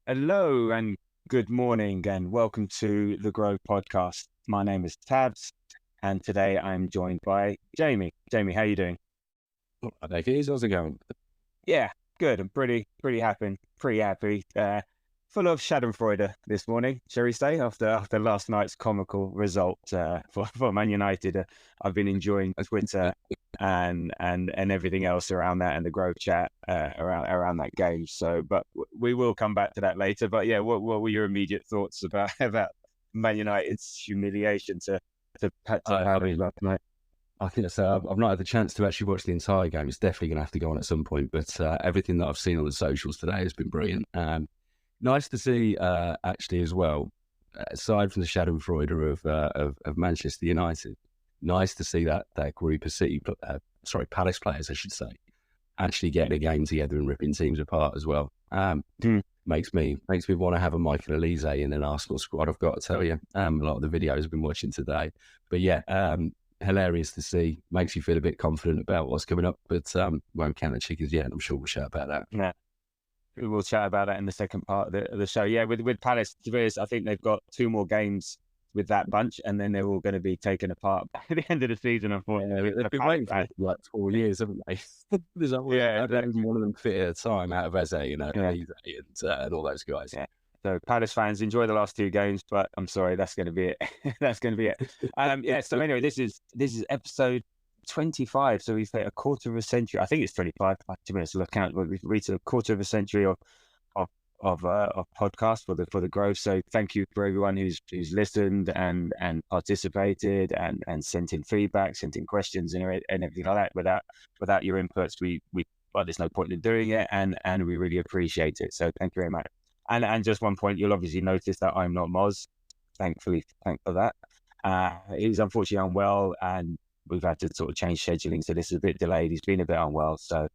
Hello and good morning and welcome to the Grow podcast. My name is Tabs and today I'm joined by Jamie. Jamie, how are you doing? How's it going? Yeah, good. I'm pretty happy. Full of Schadenfreude this morning, shall we say, after last night's comical result for Man United. I've been enjoying Twitter and everything else around that and the Grove chat around that game. So, but we will come back to that later. But yeah, what were your immediate thoughts about Man United's humiliation to Palace last night? I think so. I've not had the chance to actually watch the entire game. It's definitely going to have to go on at some point. But everything that I've seen on the socials today has been brilliant. Nice to see, actually, as well. Aside from the Schadenfreude of Manchester United, nice to see that group of Palace players, I should say, actually getting a game together and ripping teams apart as well. Makes me want to have a Michael Elise in an Arsenal squad. I've got to tell you, a lot of the videos I've been watching today. But yeah, hilarious to see. Makes you feel a bit confident about what's coming up. But won't count the chickens yet. I'm sure we'll chat about that. Yeah. We'll chat about that in the second part of the show. Yeah, with Palace, I think they've got 2 more games with that bunch, and then they're all going to be taken apart at the end of the season. Unfortunately, they've been waiting for like 4 years, haven't they? There's one of them fit at a time out of Eze, and all those guys. Yeah. So Palace fans, enjoy the last 2 games, but I'm sorry, that's going to be it. That's going to be it. So anyway, this is episode 25, so we've hit a quarter of a century. I think it's 25. 2 minutes to look out. We've reached a quarter of a century of podcast for the Grove. So thank you for everyone who's listened and participated and sent in feedback, sent in questions and everything like that. Without your inputs, there's no point in doing it, and we really appreciate it. So thank you very much. And just one point, you'll obviously notice that I'm not Moz. Thankfully, thank for that. He's unfortunately unwell and we've had to sort of change scheduling, so this is a bit delayed. He's been a bit unwell, so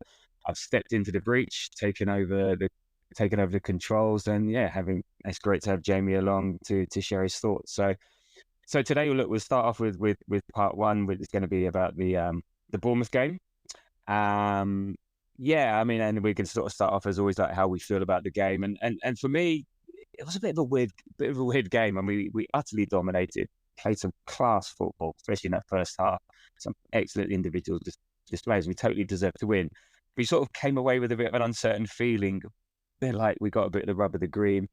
I've stepped into the breach, taken over the controls, and yeah, it's great to have Jamie along to share his thoughts. So today we'll start off with part 1, which is going to be about the Bournemouth game. Yeah, I mean, and we can sort of start off as always, like how we feel about the game, and for me, it was a bit of a weird game. I mean, we utterly dominated. Played some class football, especially in that first half. Some excellent individual displays. We totally deserved to win. We sort of came away with a bit of an uncertain feeling, a bit like we got a bit of the rub of the green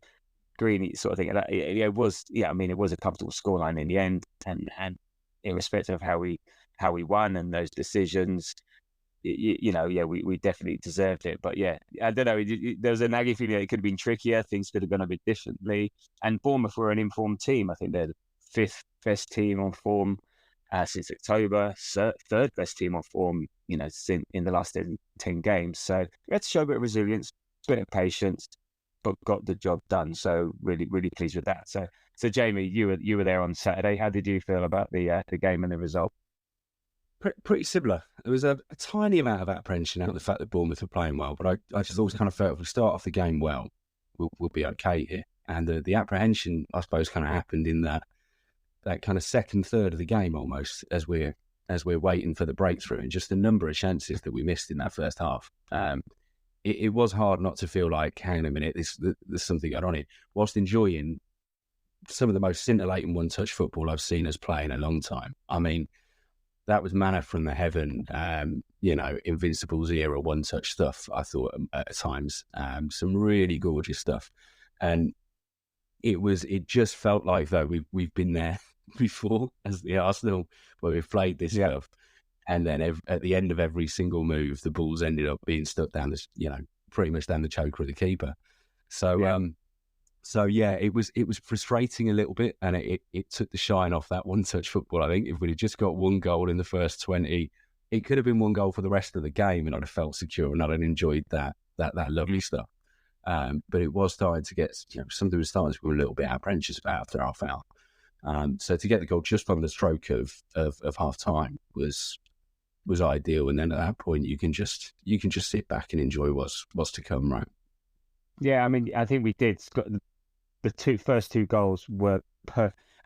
sort of thing. It was a comfortable scoreline in the end, and irrespective of how we won and those decisions, we definitely deserved it. But yeah, I don't know. There was a nagging feeling that it could have been trickier. Things could have gone a bit differently. And Bournemouth were an informed team. I think they're the 5th best team on form since October, 3rd best team on form, since in the last 10 games. So we had to show a bit of resilience, a bit of patience, but got the job done. So really, really pleased with that. So Jamie, you were there on Saturday. How did you feel about the game and the result? Pretty similar. There was a tiny amount of apprehension out of the fact that Bournemouth were playing well, but I just always kind of felt if we start off the game well, we'll be okay here. And the apprehension, I suppose, kind of happened in that kind of second third of the game almost as we're waiting for the breakthrough, and just the number of chances that we missed in that first half. It was hard not to feel like, hang on a minute, there's something going on here. Whilst enjoying some of the most scintillating one-touch football I've seen us play in a long time. I mean, that was manna from the heaven, Invincible's era one-touch stuff, I thought, at times. Some really gorgeous stuff. And it just felt like, though, we've been there before as the Arsenal, where we've played this stuff, and then at the end of every single move, the balls ended up being stuck down pretty much down the choker of the keeper. So it was frustrating a little bit, and it took the shine off that one-touch football. I think if we'd have just got one goal in the first 20, it could have been one goal for the rest of the game, and I'd have felt secure and I'd have enjoyed that lovely stuff. But it was starting to get, something was starting to be a little bit apprehensive about after half hour. So to get the goal just on the stroke of half time was ideal. And then at that point, you can just sit back and enjoy what's to come, right? Yeah, I mean, I think we did. The first two goals were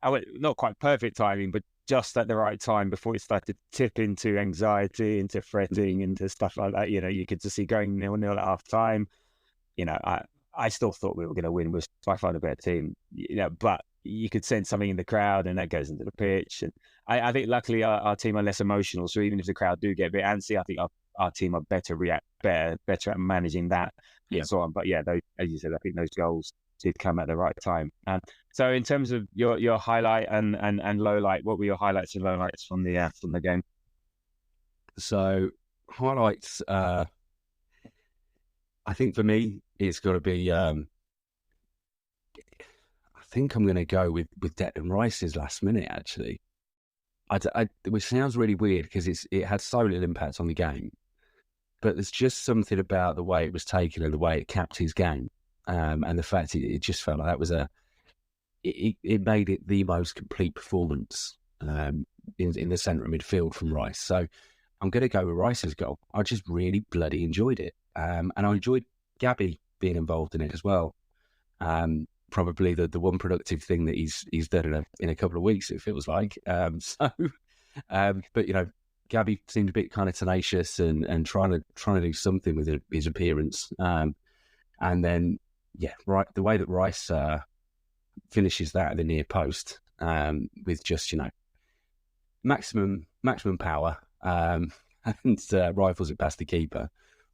not quite perfect timing, but just at the right time before it started to tip into anxiety, into fretting, into stuff like that. You could just see going 0-0 at half time. I still thought we were going to win. We're by far the better team, but you could sense something in the crowd, and that goes into the pitch. And I think luckily our team are less emotional. So even if the crowd do get a bit antsy, I think our team are better at managing that and so on. But yeah, as you said, I think those goals did come at the right time. So in terms of your highlight and low light, what were your highlights and lowlights from the game? So highlights, I think for me, it's got to be. I think I'm going to go with Declan Rice's last minute. Actually, which sounds really weird because it had so little impact on the game, but there's just something about the way it was taken and the way it capped his game, and the fact it just felt like that was it made it the most complete performance in the centre of midfield from Rice. So I'm going to go with Rice's goal. I just really bloody enjoyed it, and I enjoyed Gabby being involved in it as well. Probably the one productive thing that he's done in a couple of weeks, it feels like. But Gabby seemed a bit kind of tenacious and trying to do something with his appearance. And then the way that Rice finishes that at the near post with just maximum power and rifles it past the keeper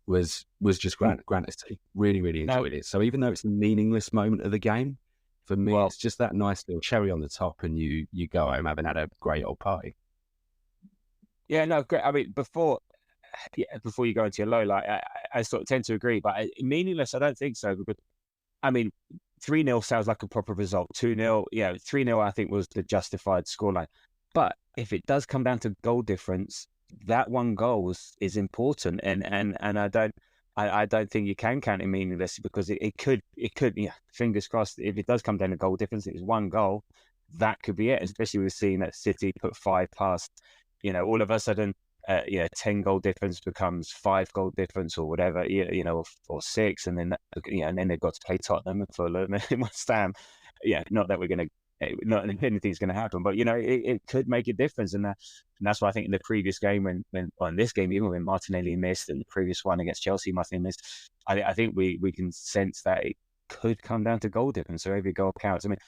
was just grand to see. Really, really enjoyed it. So even though it's a meaningless moment of the game, for me, it's just that nice little cherry on the top, and you go home having had a great old party. Yeah, no, great. I mean, before you go into your low light, I sort of tend to agree, but meaningless, I don't think so. Because, I mean, 3-0 sounds like a proper result. 2-0, 3-0, I think was the justified scoreline. But if it does come down to goal difference, that one goal is important, and I don't think you can count it meaningless, because it could fingers crossed, if it does come down to goal difference, it's one goal, that could be it. Especially we've seen that City put 5 past, all of a sudden 10 goal difference becomes 5 goal difference or whatever, or 6, and then and then they've got to play Tottenham and Fulham and West Ham. Not that we're going to. Not anything's going to happen, but it could make a difference, and that's why I think in the previous game, when in this game, even when Martinelli missed, and the previous one against Chelsea, Martinelli missed, I think we can sense that it could come down to goal difference, so every goal counts. I mean,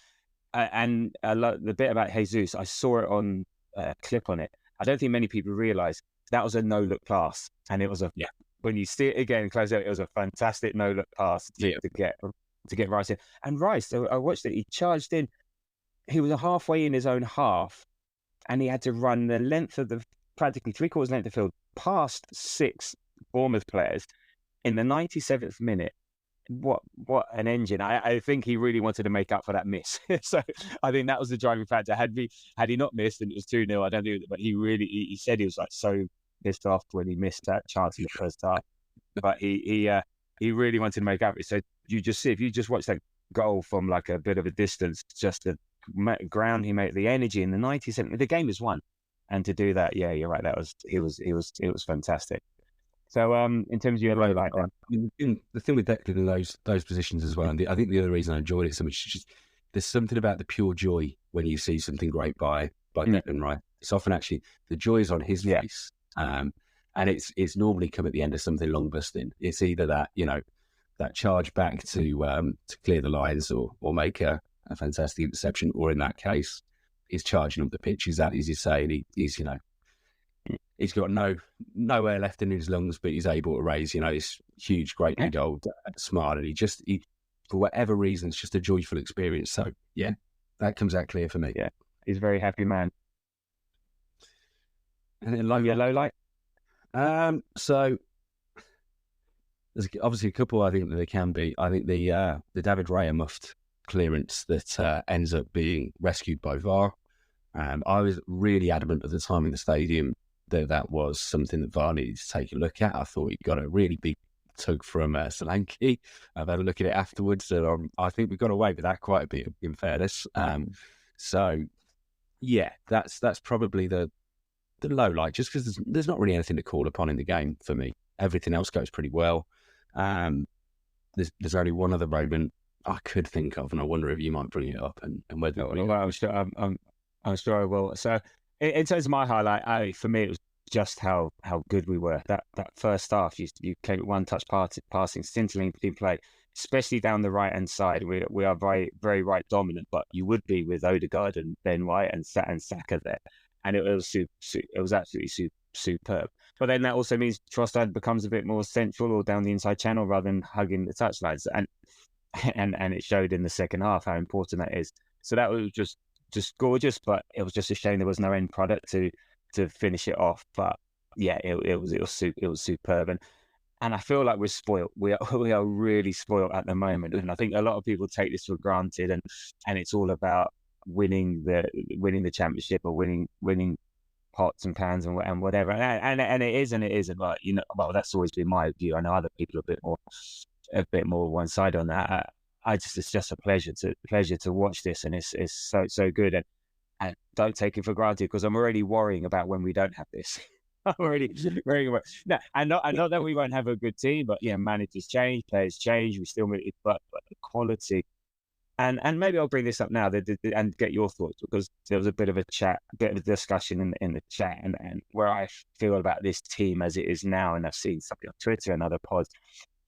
and the bit about Jesus, I saw it on a clip on it. I don't think many people realise that was a no-look pass, and it was when you see it again close out, it was a fantastic no-look pass to get Rice in. And Rice, I watched it, he charged in. He was halfway in his own half, and he had to run the length of practically 3/4 length of the field past 6 Bournemouth players in the 97th minute. What an engine. I think he really wanted to make up for that miss. So I think that was the driving factor. Had he not missed and it was 2-0, I don't think, but he said he was like so pissed off when he missed that chance in the first half. But he really wanted to make up. So you just see, if you just watch that goal from like a bit of a distance, just the ground he made, the energy in the 97th, the game is won. And to do that, you're right, it was fantastic. So in terms of your low light, the thing with Declan in those positions as well, and I think the other reason I enjoyed it so much is just there's something about the pure joy when you see something great by Declan, right? It's often actually the joy is on his face, and it's normally come at the end of something long busting. It's either that that charge back to clear the lines or make a fantastic interception, or in that case, he's charging up the pitch exactly as you say, and he's got no air left in his lungs, but he's able to raise this huge, great big old smile, and he for whatever reason, it's just a joyful experience. So that comes out clear for me. Yeah, he's a very happy man. And then low light. So there's obviously a couple I think that there can be. I think the David Raya muffed clearance that ends up being rescued by VAR. I was really adamant at the time in the stadium that was something that VAR needed to take a look at. I thought he got a really big tug from Solanke. I've had a look at it afterwards, and I think we got away with that quite a bit, in fairness. So that's probably the low light, just because there's not really anything to call upon in the game for me. Everything else goes pretty well. There's only one other moment I could think of, and I wonder if you might bring it up and whether. I'm sure I will. So in terms of my highlight, for me, it was just how good we were. That first half, you came with one touch passing, scintillating play, especially down the right hand side. We are very very right dominant, but you would be with Odegaard and Ben White and Saka there, and it was it was absolutely superb. But then that also means Trossard becomes a bit more central or down the inside channel rather than hugging the touchlines, and it showed in the second half how important that is. So that was just gorgeous, but it was just a shame there was no end product to finish it off. But yeah, it was superb, and I feel like we're spoiled. We are really spoiled at the moment, and I think a lot of people take this for granted, and it's all about winning the championship or winning pots and pans and whatever, and it is and it isn't. But well, that's always been my view. I know other people are a bit more one sided on that. It's just a pleasure to watch this, and it's so good, and don't take it for granted, because I'm already worrying about when we don't have this. I'm already worrying about not that we won't have a good team, but managers change, players change, we still but the quality. And maybe I'll bring this up now and get your thoughts, because there was a bit of a discussion in the chat, and where I feel about this team as it is now, and I've seen something on Twitter and other pods.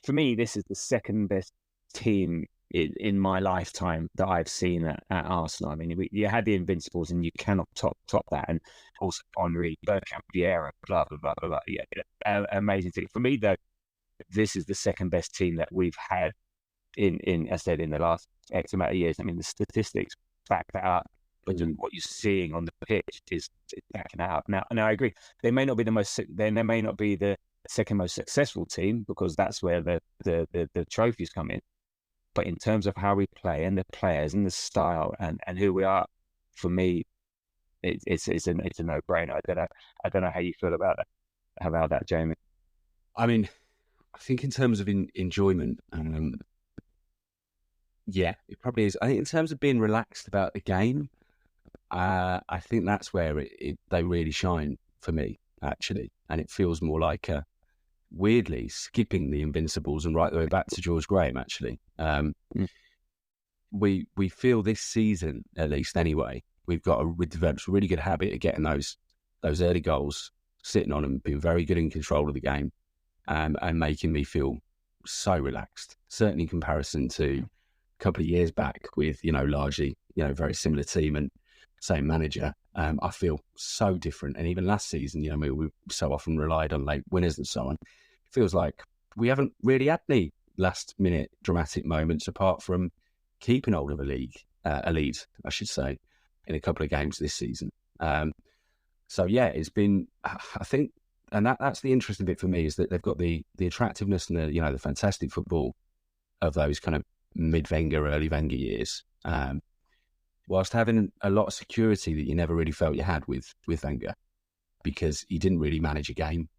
For me, this is the second best team in my lifetime that I've seen at Arsenal. I mean, you had the Invincibles, and you cannot top that, and also Henry, Bergkamp, Vieira, blah blah blah blah blah. Yeah, amazing team. For me, though, this is the second best team that we've had in I said in the last X amount of years. I mean, the statistics back that up. But what you're seeing on the pitch is backing that up. Now, I agree. They may not be the second most successful team, because that's where the trophies come in. But in terms of how we play and the players and the style and who we are, for me, it's a no-brainer. I don't know how you feel about that. How about that, Jamie? I mean, I think in terms of enjoyment, yeah, it probably is. I think in terms of being relaxed about the game, I think that's where they really shine for me, actually. And it feels more like weirdly skipping the Invincibles and right the way back to George Graham, actually. We feel this season, at least anyway, we've developed a really good habit of getting those early goals, sitting on them, being very good in control of the game, and making me feel so relaxed, certainly in comparison to a couple of years back with, largely, very similar team and same manager. I feel so different. And even last season, we so often relied on late winners and so on. It feels like we haven't really had any last minute dramatic moments apart from keeping hold of a lead, I should say, in a couple of games this season. So yeah, it's been, I think, and that's the interesting bit for me, is that they've got the attractiveness and the fantastic football of those kind of mid-Wenger, early Wenger years, whilst having a lot of security that you never really felt you had with Wenger, because he didn't really manage a game,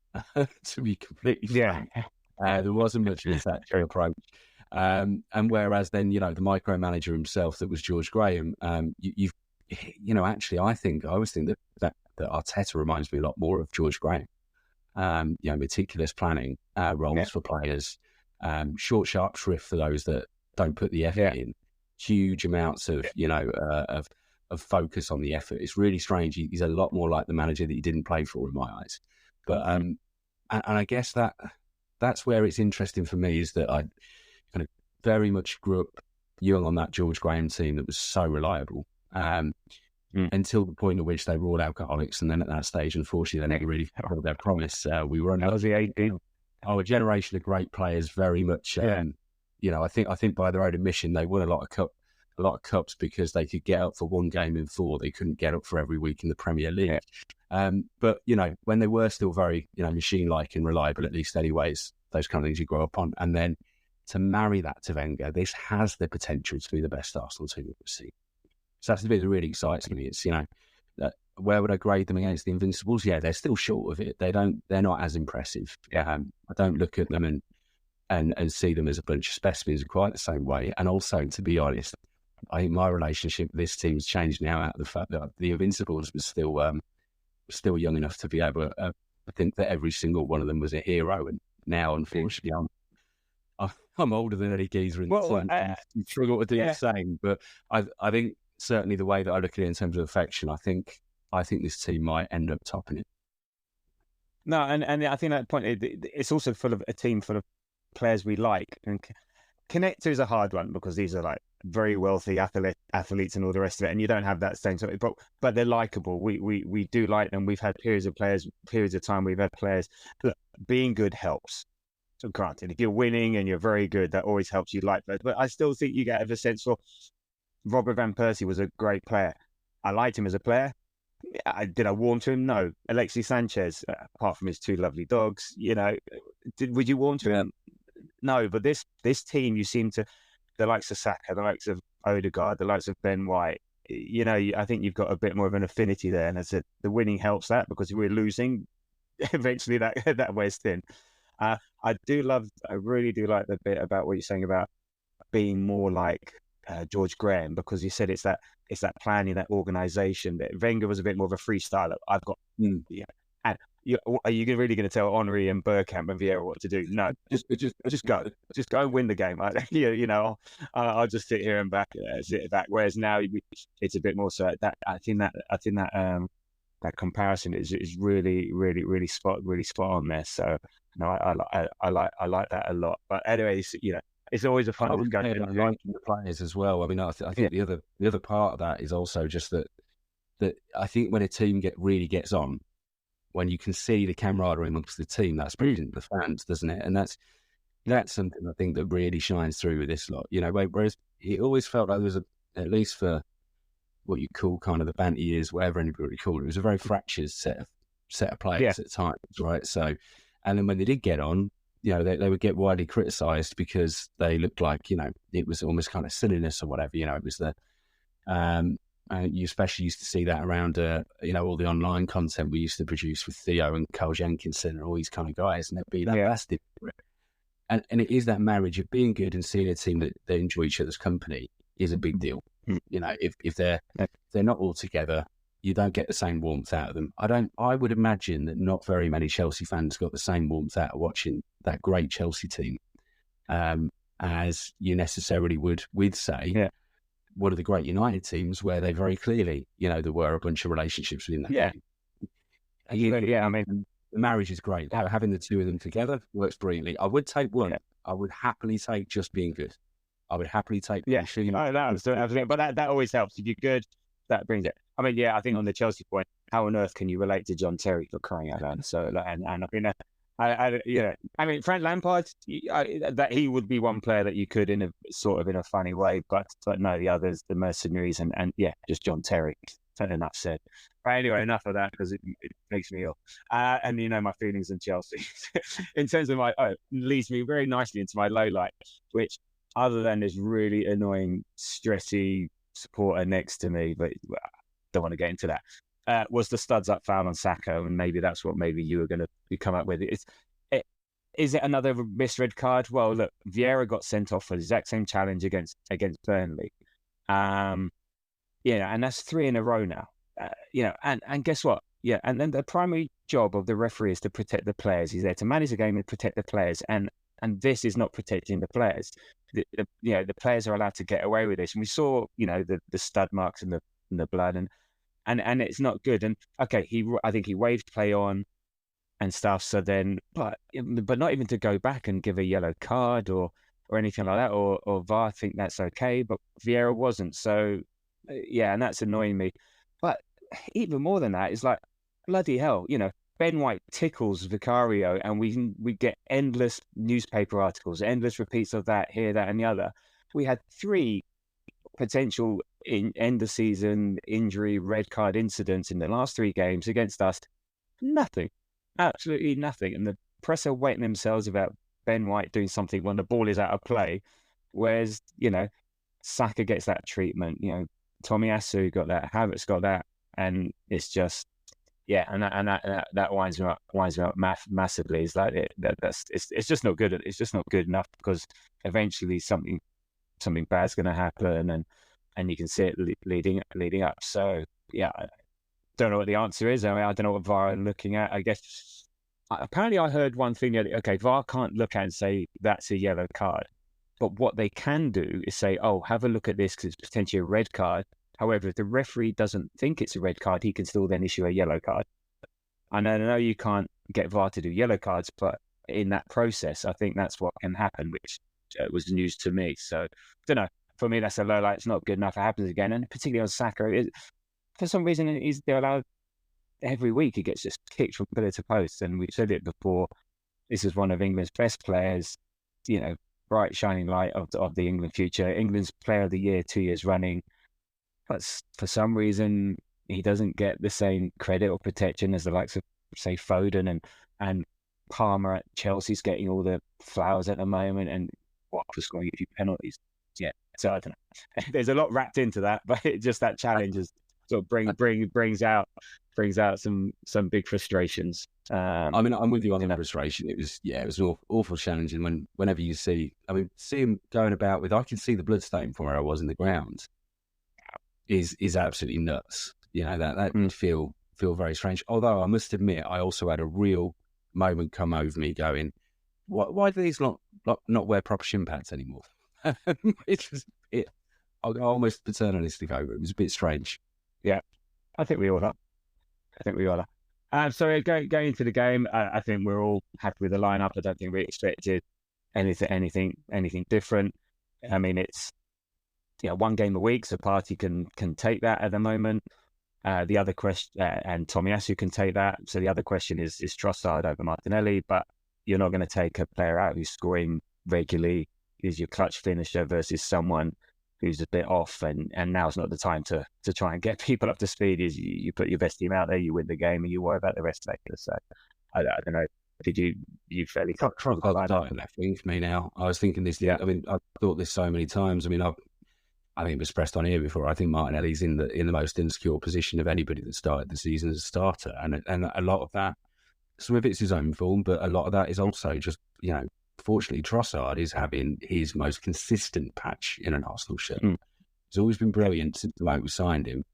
to be completely frank. There wasn't much of that approach. And whereas then, the micromanager himself, that was George Graham, actually, I always think that Arteta reminds me a lot more of George Graham. Meticulous planning, roles for players, short, sharp shrift for those that don't put the effort in, huge amounts of, of focus on the effort. It's really strange. He's a lot more like the manager that he didn't play for, in my eyes. But, and I guess that's where it's interesting for me, is that I kind of very much grew up young on that George Graham team that was so reliable. Until the point at which they were all alcoholics, and then at that stage, unfortunately, they never really held their promise. We were only the 18. A generation of great players, very much. I think by their own admission, they won a lot of cups because they could get up for one game in 4. They couldn't get up for every week in the Premier League. But when they were still very machine-like and reliable, at least anyways, those kind of things you grow up on, and then to marry that to Wenger, this has the potential to be the best Arsenal team we've ever seen. So that's the bit that really excites me. It's, where would I grade them against the Invincibles? Yeah, they're still short of it. They're not as impressive. I don't look at them and see them as a bunch of specimens in quite the same way. And also, to be honest, I think my relationship with this team's changed now out of the fact that the Invincibles was still young enough to be able to think that every single one of them was a hero. And now, unfortunately, I'm older than any geezer and struggle to do the same. But I think certainly the way that I look at it in terms of affection, I think I think this team might end up topping it. No, and I think that point, it's also full of a team full of players we like. And connector is a hard one because these are like very wealthy athletes and all the rest of it, and you don't have that same sort of, but they're likable. We do like them. We've had periods of time we've had players. Look, being good helps. So granted, if you're winning and you're very good, that always helps you like players. But I still think you get a sense for Robert Van Persie was a great player. I liked him as a player. Did I warm to him? No. Alexis Sanchez, apart from his two lovely dogs, would you warm to him? No. But this team, you seem to, the likes of Saka, the likes of Odegaard, the likes of Ben White, I think you've got a bit more of an affinity there. And as I said, the winning helps that, because if we're losing, eventually that wears thin. I really do like the bit about what you're saying about being more like George Graham, because you said it's that planning, that organisation. That Wenger was a bit more of a freestyler. I've got, and are you really going to tell Henry and Bergkamp and Vieira what to do? No, just go and win the game. I'll just sit here and back. Whereas now it's a bit more so that I think that comparison is really, really, really spot on there. So no, I like that a lot. But anyways, it's always a fun discussion. I like the players as well. I mean, I think the other part of that is also just that I think when a team really gets on, when you can see the camaraderie amongst the team, that's brilliant for the fans, doesn't it? And that's something I think that really shines through with this lot. Whereas it always felt like there was at least for what you call kind of the banter years, whatever anybody called it, it was a very fractured set of players at times, right? So, and then when they did get on, they would get widely criticised because they looked like, it was almost kind of silliness or whatever. It was you especially used to see that around, all the online content we used to produce with Theo and Carl Jenkinson and all these kind of guys, and they'd be that blasted. And it is that marriage of being good and seeing a team that they enjoy each other's company is a big deal. If they're not all together, you don't get the same warmth out of them. I would imagine that not very many Chelsea fans got the same warmth out of watching that great Chelsea team as you necessarily would with, say, one of the great United teams where they very clearly, there were a bunch of relationships within that team. I mean, the marriage is great. Having the two of them together works brilliantly. I would take one. I would happily take just being good. I would happily take. Absolutely. But that always helps. If you're good, that brings it. I mean, I think on the Chelsea point, how on earth can you relate to John Terry, for crying out loud? So, and I think I mean, Frank Lampard, that he would be one player that you could in a funny way, but no, the others, the mercenaries, and just John Terry. Enough said. But anyway, enough of that, because it makes me ill. And my feelings on Chelsea. In terms of leads me very nicely into my low light, which, other than this really annoying, stressy supporter next to me, but don't want to get into that, was the studs up foul on Saka, and maybe that's what maybe you were going to come up with. Is it another misread card? Well, look, Vieira got sent off for the exact same challenge against Burnley. And that's 3 in a row now. And guess what? And then the primary job of the referee is to protect the players. He's there to manage the game and protect the players. And this is not protecting the players. The players are allowed to get away with this. And we saw, the stud marks and the blood, and it's not good. And okay, I think he waved play on and stuff. So then, but not even to go back and give a yellow card or anything like that, or VAR, I think that's okay. But Vieira wasn't. So and that's annoying me. But even more than that, it's like, bloody hell, Ben White tickles Vicario, and we get endless newspaper articles, endless repeats of that, here, that, and the other. We had 3 potential end of season injury red card incidents in the last 3 games against us. Nothing, absolutely nothing. And the press are wetting themselves about Ben White doing something when the ball is out of play, whereas Saka gets that treatment. Tomiyasu got that, Havertz got that, and it's just and that winds me up massively. It's like it's just not good. It's just not good enough, because eventually something bad's going to happen, and you can see it leading up. So I don't know what the answer is. I mean, I don't know what VAR are looking at. I guess apparently I heard one thing that VAR can't look at and say that's a yellow card, but what they can do is say, oh, have a look at this because it's potentially a red card. However, if the referee doesn't think it's a red card, he can still then issue a yellow card. And I know you can't get VAR to do yellow cards, but in that process, I think that's what can happen, which was news to me. So, I don't know. For me, that's a low light. It's not good enough. It happens again. And particularly on Saka, for some reason, they're allowed every week. He gets just kicked from pillar to post. And we've said it before. This is one of England's best players, bright, shining light of the England future. England's player of the year 2 years running. But for some reason, he doesn't get the same credit or protection as the likes of, say, Foden and Palmer at Chelsea's getting all the flowers at the moment, and for scoring a few penalties. Yeah, so I don't know. There's a lot wrapped into that, but just that challenge is sort of brings out some big frustrations. I mean, I'm with you on the frustration. It was awful challenging whenever you see him going about with. I can see the bloodstain from where I was in the ground. Is absolutely nuts. That did feel very strange. Although I must admit, I also had a real moment come over me going, why do these not wear proper shin pads anymore? I almost paternalistic over it. It was a bit strange. Yeah, I think we all are. So going into the game, I think we're all happy with the lineup. I don't think we expected anything different. I mean, it's one game a week, so Partey can take that at the moment. The other question, and Tomiyasu can take that. So the other question is Trossard over Martinelli, but you're not going to take a player out who's scoring regularly, who's your clutch finisher, versus someone who's a bit off. And now's not the time to try and get people up to speed. Is you put your best team out there, you win the game, and you worry about the rest later. So I don't know. Did you fairly Trossard left wing for me now? I was thinking this. Yeah. I mean, I've thought this so many times. I mean, I think it was pressed on here before. I think Martinelli's in the most insecure position of anybody that started the season as a starter, and a lot of that, some of it's his own form, but a lot of that is also just fortunately Trossard is having his most consistent patch in an Arsenal shirt. He's always been brilliant since the moment we signed him,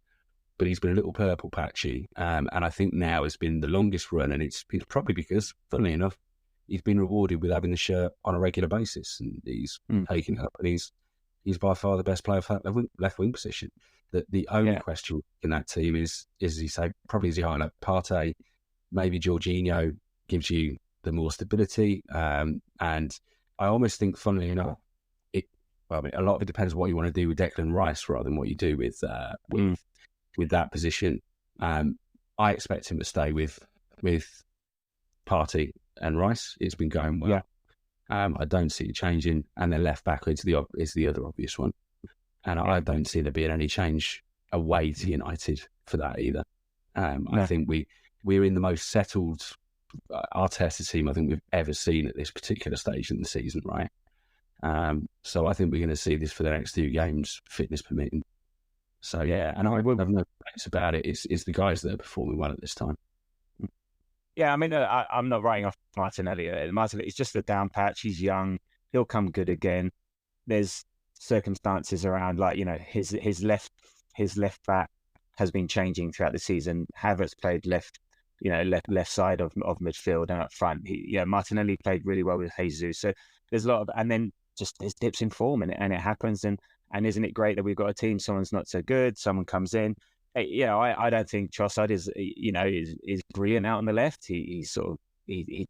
but he's been a little purple patchy, and I think now has been the longest run, and it's probably because, funnily enough, he's been rewarded with having the shirt on a regular basis, and he's taking it up, and he's by far the best player for that left wing position. The only question in that team is he say probably is he high like Partey, maybe Jorginho gives you the more stability, and I almost think, funnily enough, a lot of it depends on what you want to do with Declan Rice rather than what you do with that position. I expect him to stay with Partey and Rice. It's been going well. Yeah. I don't see it changing, and then left back is the other obvious one. And I don't see there being any change away to United for that either. I think we're in the most settled Arteta team I think we've ever seen at this particular stage in the season, right? So I think we're going to see this for the next 2 games, fitness permitting. So yeah, and I have no complaints about it. It's the guys that are performing well at this time. Yeah, I mean, I'm not writing off Martinelli. Martinelli is just a down patch. He's young. He'll come good again. There's circumstances around, like, his left back has been changing throughout the season. Havertz played left side of midfield and up front. Martinelli played really well with Jesus. So there's a lot of, and then just there's dips in form, and it happens. And isn't it great that we've got a team? Someone's not so good. Someone comes in. I don't think Trossard is brilliant out on the left. He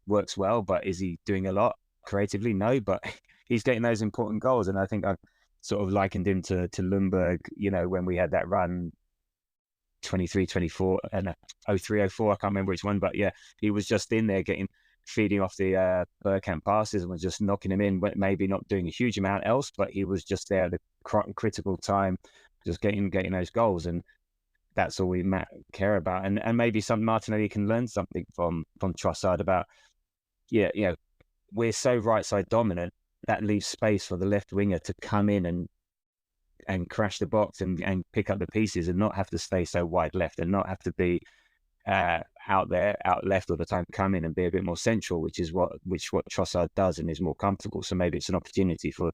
works well, but is he doing a lot creatively? No, but he's getting those important goals. And I think I've sort of likened him to Lundberg, when we had that run 23, 24 and 03, 04. I can't remember which one, but yeah, he was just in there feeding off the Bergkamp passes and was just knocking him in, maybe not doing a huge amount else, but he was just there at the critical time, just getting those goals. And that's all we care about. And maybe some Martinelli can learn something from Trossard about, we're so right side dominant that leaves space for the left winger to come in and crash the box and pick up the pieces and not have to stay so wide left and not have to be out left all the time, come in and be a bit more central, which what Trossard does and is more comfortable. So maybe it's an opportunity for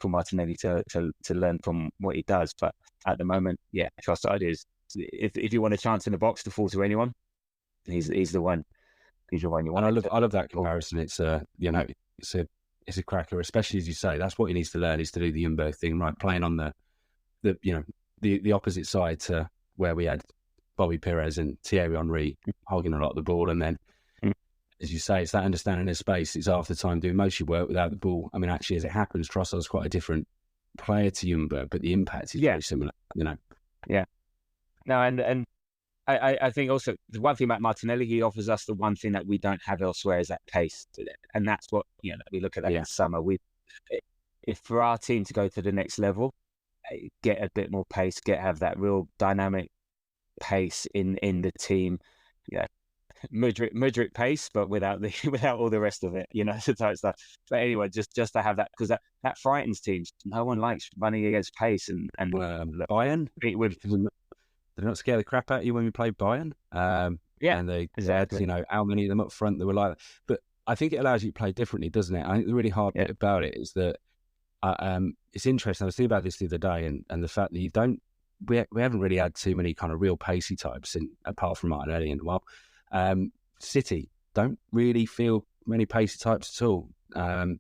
Martinelli to learn from what he does. But at the moment, Trossard is, if you want a chance in the box to fall to anyone, he's the one. He's the one you want. And I love that comparison. It's it's a cracker, especially as you say. That's what he needs to learn, is to do the Ljungberg thing, right? Playing on the the opposite side to where we had Bobby Perez and Thierry Henry hogging a lot of the ball. And then, as you say, it's that understanding of space. It's half the time doing most of your work without the ball. I mean, actually, as it happens, Trossard's quite a different player to Ljungberg, but the impact is very similar, you know. Yeah. No, and I think also the one thing about Martinelli, he offers us the one thing that we don't have elsewhere is that pace. And that's what, you know, we look at that in summer. If for our team to go to the next level, get a bit more pace, have that real dynamic pace in the team, yeah. Mudryk pace, but without all the rest of it, you know, the type stuff. But anyway, just to have that, because that frightens teams. No one likes running against pace, and Bayern with. Did not scare the crap out of you when we played Bayern? And they had, you know, how many of them up front that were like that. But I think it allows you to play differently, doesn't it? I think the really hard bit about it is that it's interesting. I was thinking about this the other day, and the fact that we haven't really had too many kind of real pacey types, apart from Martinelli and City don't really feel many pacey types at all. You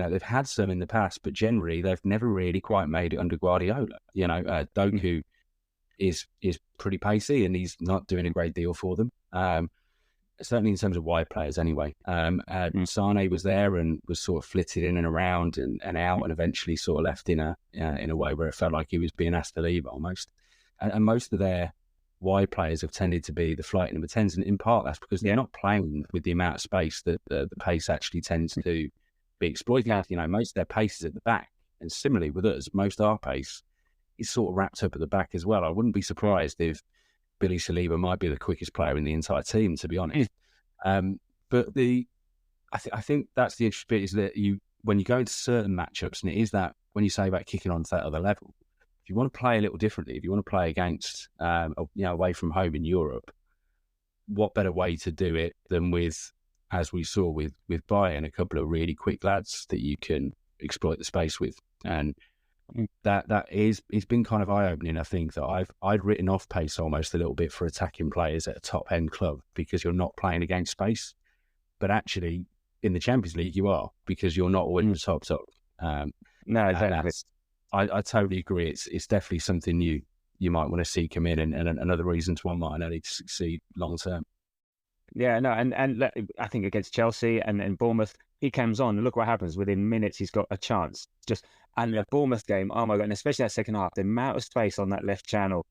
know, they've had some in the past, but generally they've never really quite made it under Guardiola. You know, Doku is pretty pacey, and he's not doing a great deal for them. Certainly in terms of wide players, anyway. Sane was there and was sort of flitted in and around and out, and eventually sort of left in a way where it felt like he was being asked to leave almost. And most of their wide players have tended to be the flight number 10s, and in part that's because they're not playing with the amount of space that the pace actually tends to be exploited. You know, most of their pace is at the back, and similarly with us, most of our pace is sort of wrapped up at the back as well. I wouldn't be surprised if Billy Saliba might be the quickest player in the entire team, to be honest. But I think that's the interesting bit, is that when you go into certain matchups, and it is that when you say about kicking on to that other level, if you want to play a little differently, if you want to play against, you know, away from home in Europe, what better way to do it than with, as we saw with Bayern, a couple of really quick lads that you can exploit the space with. And it's been kind of eye-opening. I think that I'd written off pace almost a little bit for attacking players at a top-end club, because you're not playing against space. But actually, in the Champions League, you are, because you're not always the top. No, exactly. I totally agree. It's definitely something you might want to see come in, and another reason to want Martinelli to succeed long term. Yeah, no, and I think against Chelsea and Bournemouth, he comes on, and look what happens. Within minutes, he's got a chance. And the Bournemouth game, oh my God, and especially that second half, the amount of space on that left channel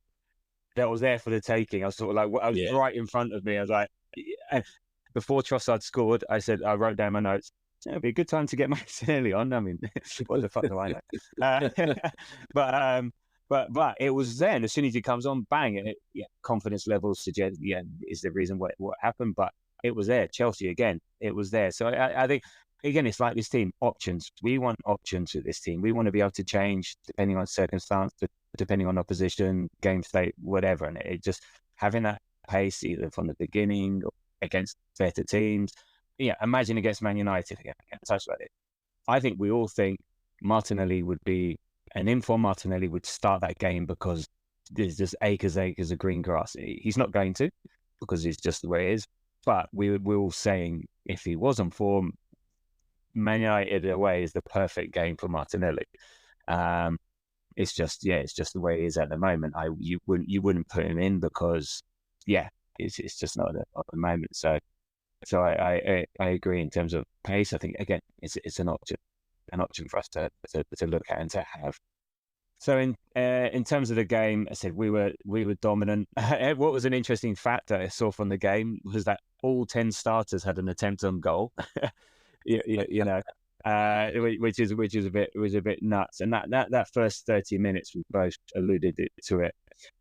that was there for the taking. I was sort of like, I was right in front of me. I was like, before Trossard scored, I wrote down my notes. It'd be a good time to get Martinelli on. I mean, what the fuck do I know? But it was then. As soon as he comes on, bang! Confidence levels suggest is the reason what happened. But it was there. Chelsea again, it was there. So I think again, it's like this team, options. We want options with this team. We want to be able to change depending on circumstance, depending on opposition, game state, whatever. And it just having that pace either from the beginning or against better teams. Yeah, imagine against Man United again. Touch like it. I think we all think Martinelli would be an informed Martinelli would start that game because there's just acres of green grass. He's not going to, because it's just the way it is. But we're all saying if he was on form, Man United away is the perfect game for Martinelli. It's just the way it is at the moment. You wouldn't put him in because it's just not at the moment. So I agree in terms of pace. I think again it's an option for us to look at and to have. So in terms of the game, I said we were dominant. What was an interesting fact that I saw from the game was that all 10 starters had an attempt on goal. you know, which is a bit nuts. And that first 30 minutes, we both alluded to it.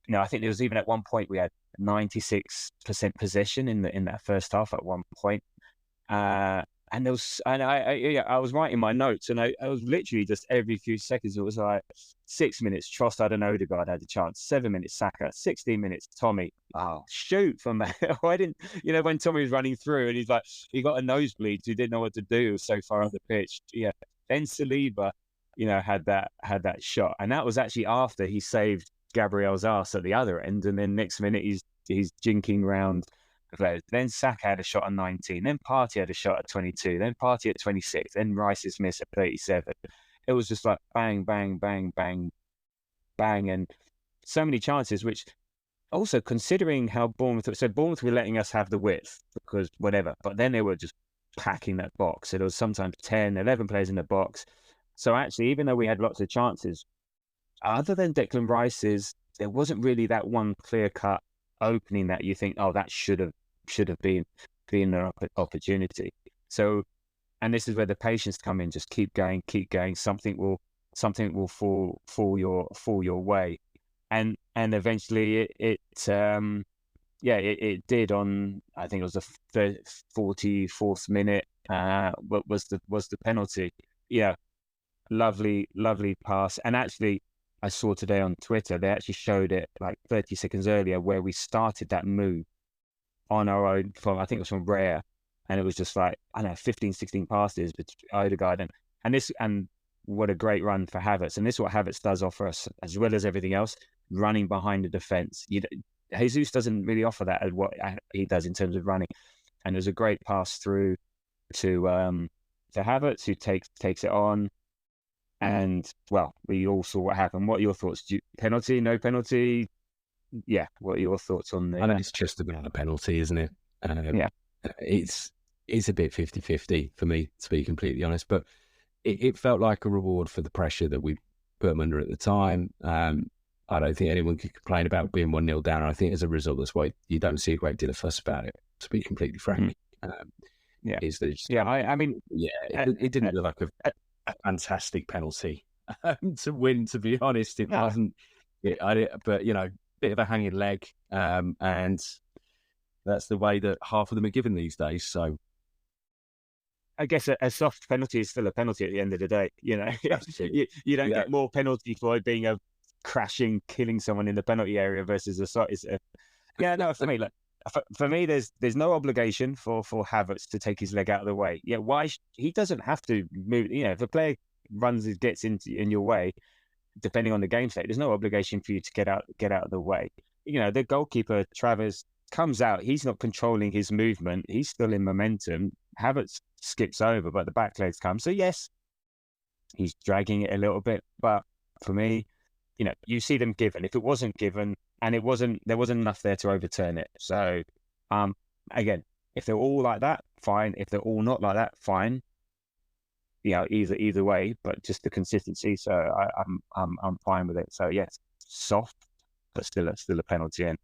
You know, I think there was even at one point we had 96% possession in that first half at one point. And there was, and I was writing my notes, and I was literally just every few seconds. It was like 6 minutes, Trossard and Odegaard had a chance. 7 minutes, Saka. 16 minutes, Tommy. Oh, shoot from that! Why didn't when Tommy was running through and he's like he got a nosebleed, he didn't know what to do. It was so far on the pitch. Yeah. Then Saliba, had that shot, and that was actually after he saved Gabriel's arse at the other end, and then next minute he's jinking round. Then Saka had a shot at 19, then Partey had a shot at 22, then Partey at 26, then Rice's miss at 37. It was just like bang, bang, bang, bang, bang. And so many chances, which also considering how Bournemouth were letting us have the width because whatever, but then they were just packing that box. So there was sometimes 10, 11 players in the box. So actually, even though we had lots of chances, other than Declan Rice's, there wasn't really that one clear cut opening that you think, oh, that should have been an opportunity. So, and this is where the patience come in. Just keep going. Something will fall your way, and eventually it did on, I think it was the 44th minute. What was the penalty? Yeah, lovely pass. And actually, I saw today on Twitter they actually showed it like 30 seconds earlier where we started that move on our own from, I think it was from Rare, and it was just like, I don't know, 15, 16 passes between Odegaard and what a great run for Havertz. And this is what Havertz does offer us, as well as everything else, running behind the defence. Jesus doesn't really offer that as what he does in terms of running. And there's a great pass through to Havertz, who takes it on. And, well, we all saw what happened. What are your thoughts? Penalty, no penalty? Yeah, what are your thoughts on this? I know it's just about a penalty, isn't it? Yeah. It's a bit 50-50 for me, to be completely honest. But it felt like a reward for the pressure that we put them under at the time. I don't think anyone could complain about being 1-0 down. And I think as a result, that's why you don't see a great deal of fuss about it, to be completely frank. It didn't look like a fantastic penalty to win, to be honest. It wasn't. But, bit of a hanging leg. And that's the way that half of them are given these days. So I guess a soft penalty is still a penalty at the end of the day. You don't get more penalty for it being a crashing, killing someone in the penalty area versus a soft. For me, look, for me, there's no obligation for Havertz to take his leg out of the way. Yeah, why he doesn't have to move. If a player gets in your way, depending on the game state, there's no obligation for you to get out of the way. The goalkeeper Travers comes out. He's not controlling his movement. He's still in momentum. Havertz skips over, but the back legs come. So yes, he's dragging it a little bit. But for me, you see them given. If it wasn't given, and there wasn't enough there to overturn it. So, again, if they're all like that, fine. If they're all not like that, fine. Either way, but just the consistency. So I'm fine with it. So yes, soft, but still a penalty. And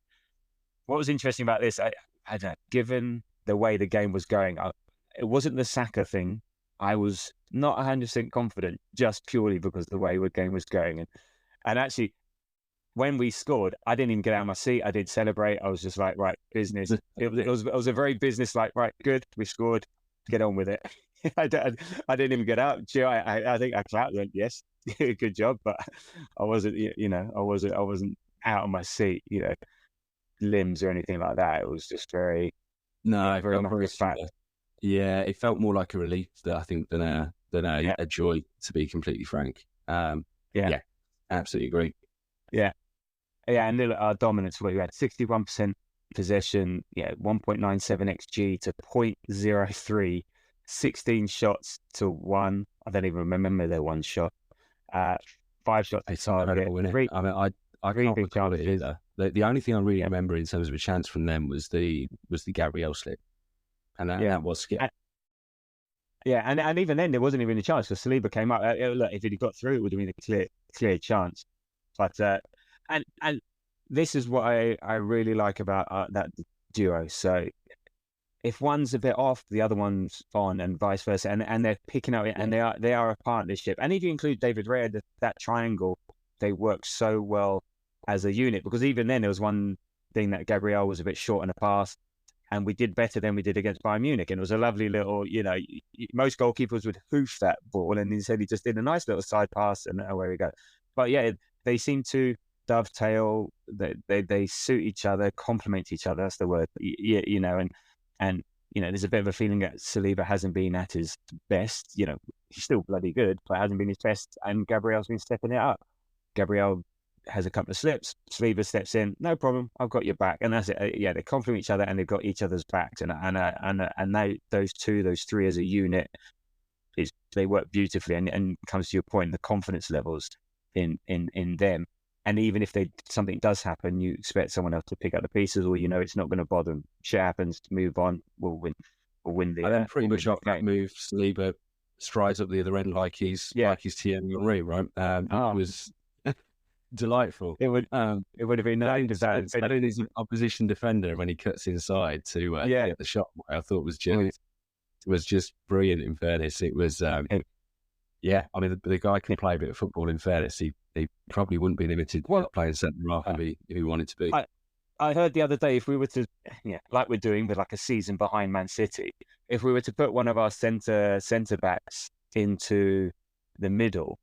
what was interesting about this, I don't know, given the way the game was going, it wasn't the Saka thing. I was not 100% confident, just purely because of the way the game was going. And actually, when we scored, I didn't even get out of my seat. I did celebrate. I was just like, right, business. It was a very business like, right, good, we scored, get on with it. I didn't even get out. I think I clapped, went, yes, good job. But I wasn't, I wasn't out of my seat, limbs or anything like that. It was just very fat. Yeah, it felt more like a relief that I think than a joy, to be completely frank. Yeah, absolutely agree. Yeah, and our dominance, where we had 61% possession, 1.97 xG to 0.03, 16 shots to 1. I don't even remember their one shot. 5 shots to target. I can't recall it either. The only thing I really remember in terms of a chance from them was the Gabriel slip, and that was scary. And even then there wasn't even a chance because Saliba came up. Look, if he'd got through, it would have been a clear chance. But and this is what I really like about that duo. So if one's a bit off, the other one's on, and vice versa, and they're picking up it, and they are a partnership. And if you include David Raya, that triangle, they work so well as a unit, because even then there was one thing that Gabriel was a bit short in the pass, and we did better than we did against Bayern Munich. And it was a lovely little, most goalkeepers would hoof that ball, and instead he just did a nice little side pass, and away we go. But yeah, they seem to dovetail. They suit each other, complement each other. That's the word. And there's a bit of a feeling that Saliba hasn't been at his best. He's still bloody good, but hasn't been his best. And Gabriel's been stepping it up. Gabriel has a couple of slips. Saliba steps in, no problem, I've got your back, and that's it. They complement each other, and they've got each other's backs. And they, those three as a unit, they work beautifully. And comes to your point, the confidence levels in them And even if something does happen, you expect someone else to pick up the pieces, or it's not going to bother them. Shit happens, move on. We'll win. We'll win the. And then pretty we'll much win off the that game. move, Saliba strides up the other end like he's Thierry Henry, right? It was delightful. It would have been nice if that. I don't need an opposition defender when he cuts inside to get the shot. I thought was just brilliant. In fairness, it was. I mean, the guy can play a bit of football. In fairness, he probably wouldn't be limited to playing centre half if he wanted to be. I heard the other day, if we were to, like we're doing with like a season behind Man City, if we were to put one of our centre backs into the middle,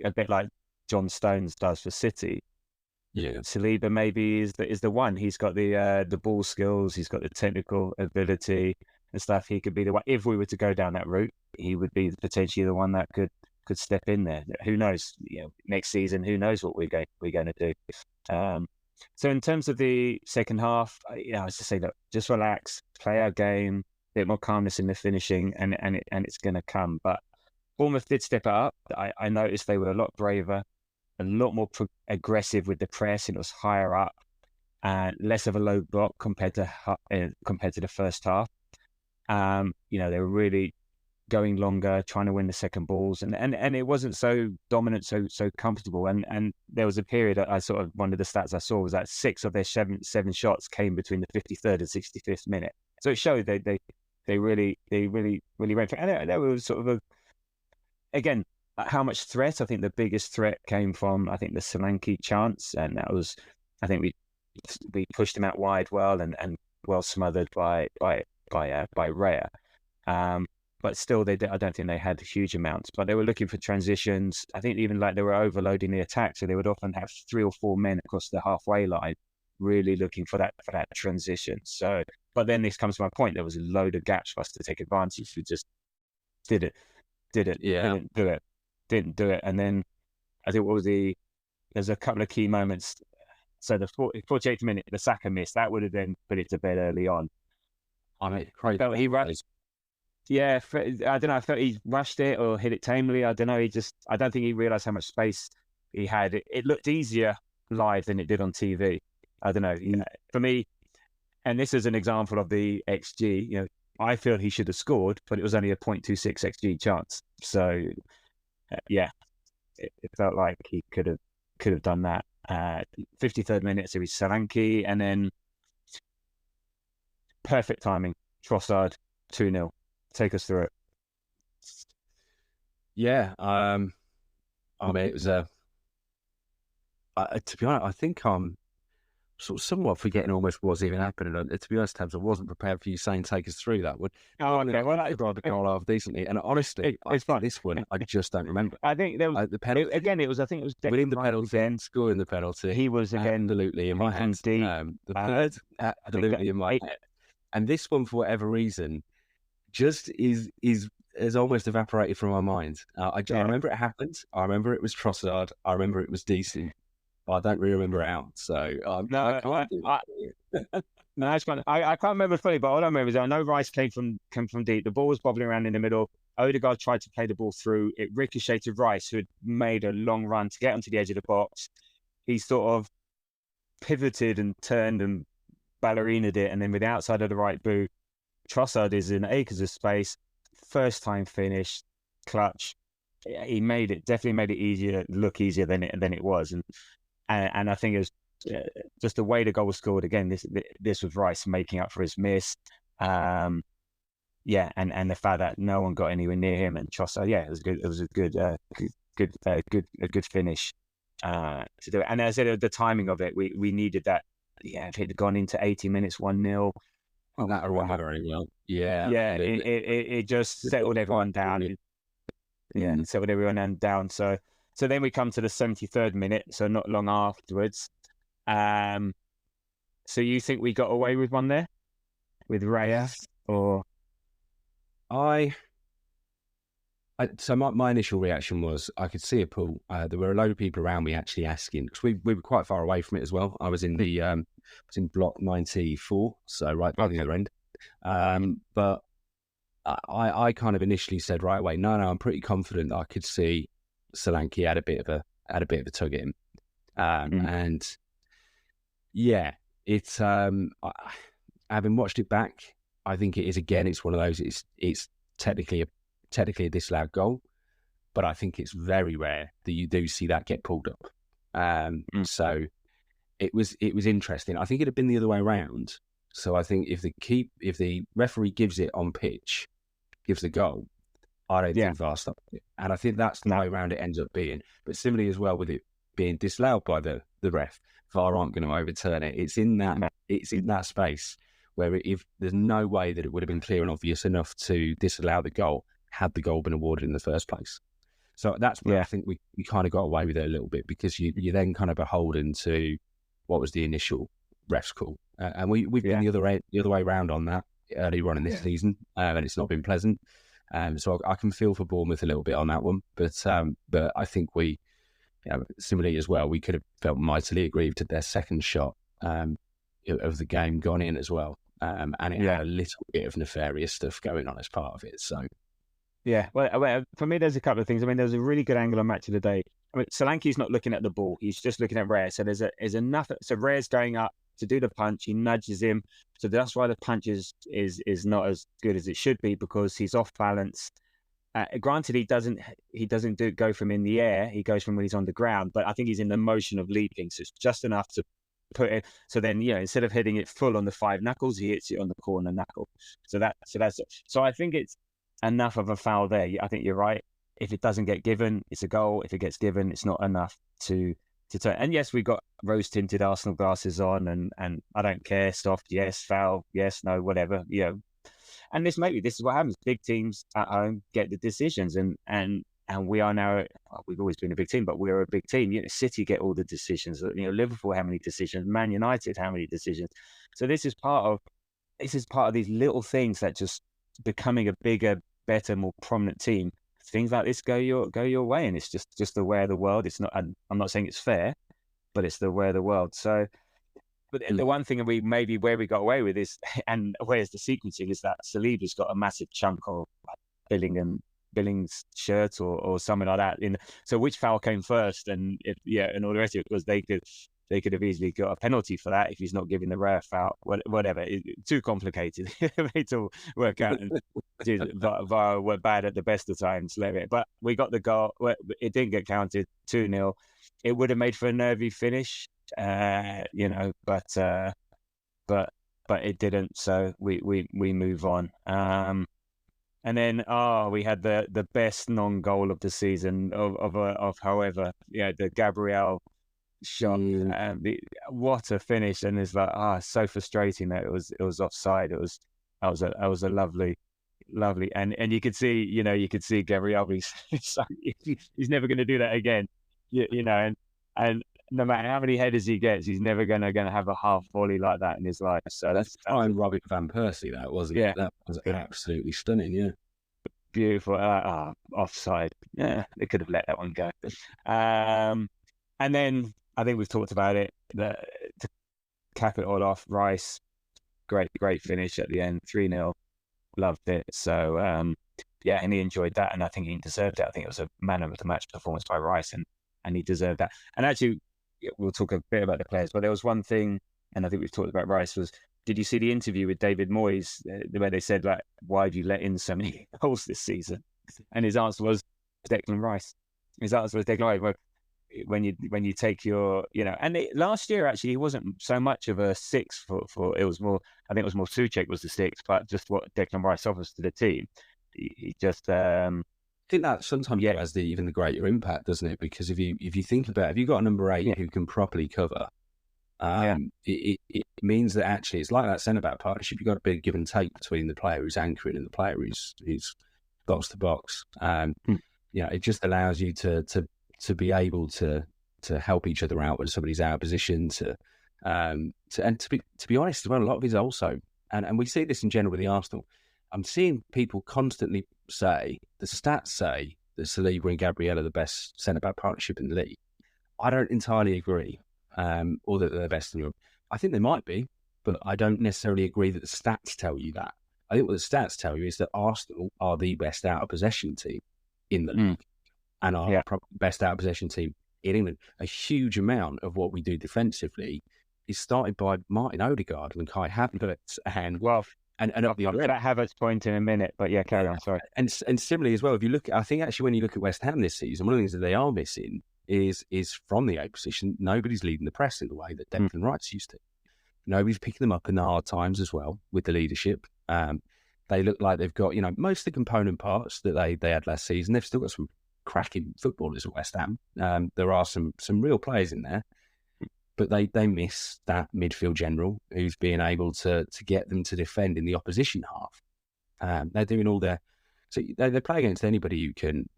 a bit like John Stones does for City, Saliba maybe is the one. He's got the ball skills, he's got the technical ability and stuff. He could be the one. If we were to go down that route, he would be potentially the one that could step in there. Who knows? Next season, who knows what we're going to do. So in terms of the second half, I was just saying, look, just relax, play our game, a bit more calmness in the finishing, and it's going to come. But Bournemouth did step it up. I noticed they were a lot braver, a lot more aggressive with the press, and it was higher up and less of a low block compared to the first half. They were really going longer, trying to win the second balls, and it wasn't so dominant, so comfortable. And there was a period, one of the stats I saw was that 6 of their 7 shots came between the 53rd and 65th minute. So it showed they really went for it. And there was sort of again, how much threat. I think the biggest threat came from the Solanke chance, and that was, I think we pushed him out wide well and well smothered by Raya. But still, I don't think they had huge amounts. But they were looking for transitions. I think even like they were overloading the attack, so they would often have 3 or 4 men across the halfway line, really looking for that transition. So, but then this comes to my point. There was a load of gaps for us to take advantage. We just didn't do it. And then I think there's a couple of key moments. So the 48th minute, the Saka miss, that would have then put it to bed early on. I mean, crazy. Felt he rushed. Yeah, I don't know. I felt he rushed it or hit it tamely. I don't know. I don't think he realised how much space he had. It looked easier live than it did on TV. I don't know. For me, and this is an example of the XG, I feel he should have scored, but it was only a 0.26 XG chance. So, it felt like he could have done that. 53rd minute, so he's Solanke, and then perfect timing. Trossard, 2-0. Take us through it. Yeah, I mean, it was to be honest, I think I'm sort of somewhat forgetting almost what was even happening. To be honest, Tabs, I wasn't prepared for you saying take us through that one. Oh, okay. Well, I'd rather go off decently. And honestly, it's fine. This one, I just don't remember. I think there was the penalty again. It was winning the penalty, then scoring the penalty. He was again absolutely in my hands. The third, absolutely in my head. And this one, for whatever reason, just is almost evaporated from my mind. I remember it happened. I remember it was Trossard. I remember it was decent. But I don't really remember it out. So no, it's fine. I can't remember fully, but all I remember is I know Rice came from deep. The ball was bobbling around in the middle. Odegaard tried to play the ball through. It ricocheted Rice, who had made a long run to get onto the edge of the box. He sort of pivoted and turned and ballerinaed it, and then with the outside of the right boot, Trossard is in acres of space. First time finish, clutch. He definitely made it look easier than it was, and I think it was just the way the goal was scored. Again, this was Rice making up for his miss. And the fact that no one got anywhere near him, and Trossard, it was good. It was a good finish to do it. And as I said, the timing of it, we needed that. Yeah, if it had gone into 80 minutes, 1-0. Well, that went very well. Yeah. It just settled everyone down. Settled everyone down. So then we come to the 73rd minute, so not long afterwards. So you think we got away with one there with Raya, or? So my initial reaction was I could see a pool. There were a load of people around me actually asking, because we were quite far away from it as well. I was in block 94, so right by the other end. But I kind of initially said right away, no, I'm pretty confident that I could see Solanke had a bit of a tug at him. And yeah, it's having watched it back, I think it is, again, it's one of those, it's technically a disallowed goal, but I think it's very rare that you do see that get pulled up. So it was interesting. I think it'd have been the other way around. So I think if the referee gives it on pitch, gives the goal, I don't think VAR stopped it. And I think that's the way around it ends up being. But similarly as well, with it being disallowed by the ref, VAR aren't going to overturn it. It's in that space where if there's no way that it would have been clear and obvious enough to disallow the goal had the goal been awarded in the first place. So that's where I think we kind of got away with it a little bit, because you're then kind of beholden to what was the initial ref's call. And we've been the other way around on that earlier on in this season, and it's not been pleasant. So I can feel for Bournemouth a little bit on that one, but I think we, similarly as well, we could have felt mightily aggrieved at their second shot of the game gone in as well, and it had a little bit of nefarious stuff going on as part of it. So well, for me, there's a couple of things. I mean, there's a really good angle on Match of the Day. I mean, Solanke's not looking at the ball; he's just looking at Rare. So there's enough. So Rare's going up to do the punch. He nudges him. So that's why the punch is not as good as it should be, because he's off balance. Granted, he doesn't go from in the air. He goes from when he's on the ground. But I think he's in the motion of leaping, so it's just enough to put it. So then, instead of hitting it full on the 5 knuckles, he hits it on the corner knuckle. So I think it's enough of a foul there. I think you're right. If it doesn't get given, it's a goal. If it gets given, it's not enough to turn. And yes, we've got rose-tinted Arsenal glasses on, and I don't care. Soft, yes. Foul, yes. No, whatever. And this is what happens. Big teams at home get the decisions, and we are now. We've always been a big team, but we're a big team. City get all the decisions. Liverpool, how many decisions? Man United, how many decisions? So this is part of these little things that just becoming a bigger, better, more prominent team. Things like this go your way, and it's just the way of the world. It's not. I'm not saying it's fair, but it's the way of the world. So, but the one thing where we got away with is, and where's the sequencing, is that Saliba's got a massive chunk of Billings' shirt or something like that. So which foul came first, and all the rest of it, because they could have easily got a penalty for that if he's not giving the ref out. Whatever, too complicated. It all work out. And VAR were bad at the best of times. But we got the goal. It didn't get counted. 2-0. It would have made for a nervy finish, but it didn't. So we move on. And then we had the best non-goal of the season of however the Gabriel shot. What a finish! And it's like so frustrating that it was offside. That was a lovely, and you could see Gabriel. He's never going to do that again. And no matter how many headers he gets, he's never going to have a half volley like that in his life. So that's fine. Robert Van Persie, that wasn't. Yeah, that was absolutely stunning. Yeah, beautiful. Offside. Yeah, they could have let that one go. And then I think we've talked about it. To cap it all off, Rice, great finish at the end, 3-0. Loved it. So and he enjoyed that, and I think he deserved it. I think it was a man of the match performance by Rice, and he deserved that. And actually, we'll talk a bit about the players, but there was one thing, and I think we've talked about Rice, was, did you see the interview with David Moyes where they said, why have you let in so many goals this season? And his answer was Declan Rice. When you take your, and last year actually he wasn't so much of a 6 for it was more, I think it was more Souček was the 6, but just what Declan Rice offers to the team, he just I think that sometimes has even the greater impact, doesn't it? Because if you think about it, if you've got a number 8 who can properly cover, it means that actually it's like that centre-back partnership. You've got a big give and take between the player who's anchoring and the player who's box to box. It just allows you to be able to help each other out when somebody's out of position. To be honest, well, a lot of it is also, and we see this in general with the Arsenal. I'm seeing people constantly say, the stats say that Saliba and Gabriel are the best centre-back partnership in the league. I don't entirely agree, or that they're the best in Europe. I think they might be, but I don't necessarily agree that the stats tell you that. I think what the stats tell you is that Arsenal are the best out-of-possession team in the league, and are probably the best out-of-possession team in England, a huge amount of what we do defensively is started by Martin Odegaard and Kai Havertz and I'll the other get that Havertz point in a minute, but yeah, carry on. Sorry. And similarly as well, if you look, I think actually when you look at West Ham this season, one of the things that they are missing is from the 8 position, nobody's leading the press in the way that Declan Rice used to. Nobody's picking them up in the hard times as well with the leadership. They look like they've got, most of the component parts that they had last season. They've still got some cracking footballers at West Ham. There are some real players in there, but they miss that midfield general who's being able to get them to defend in the opposition half. They're doing all their... So they play against anybody who can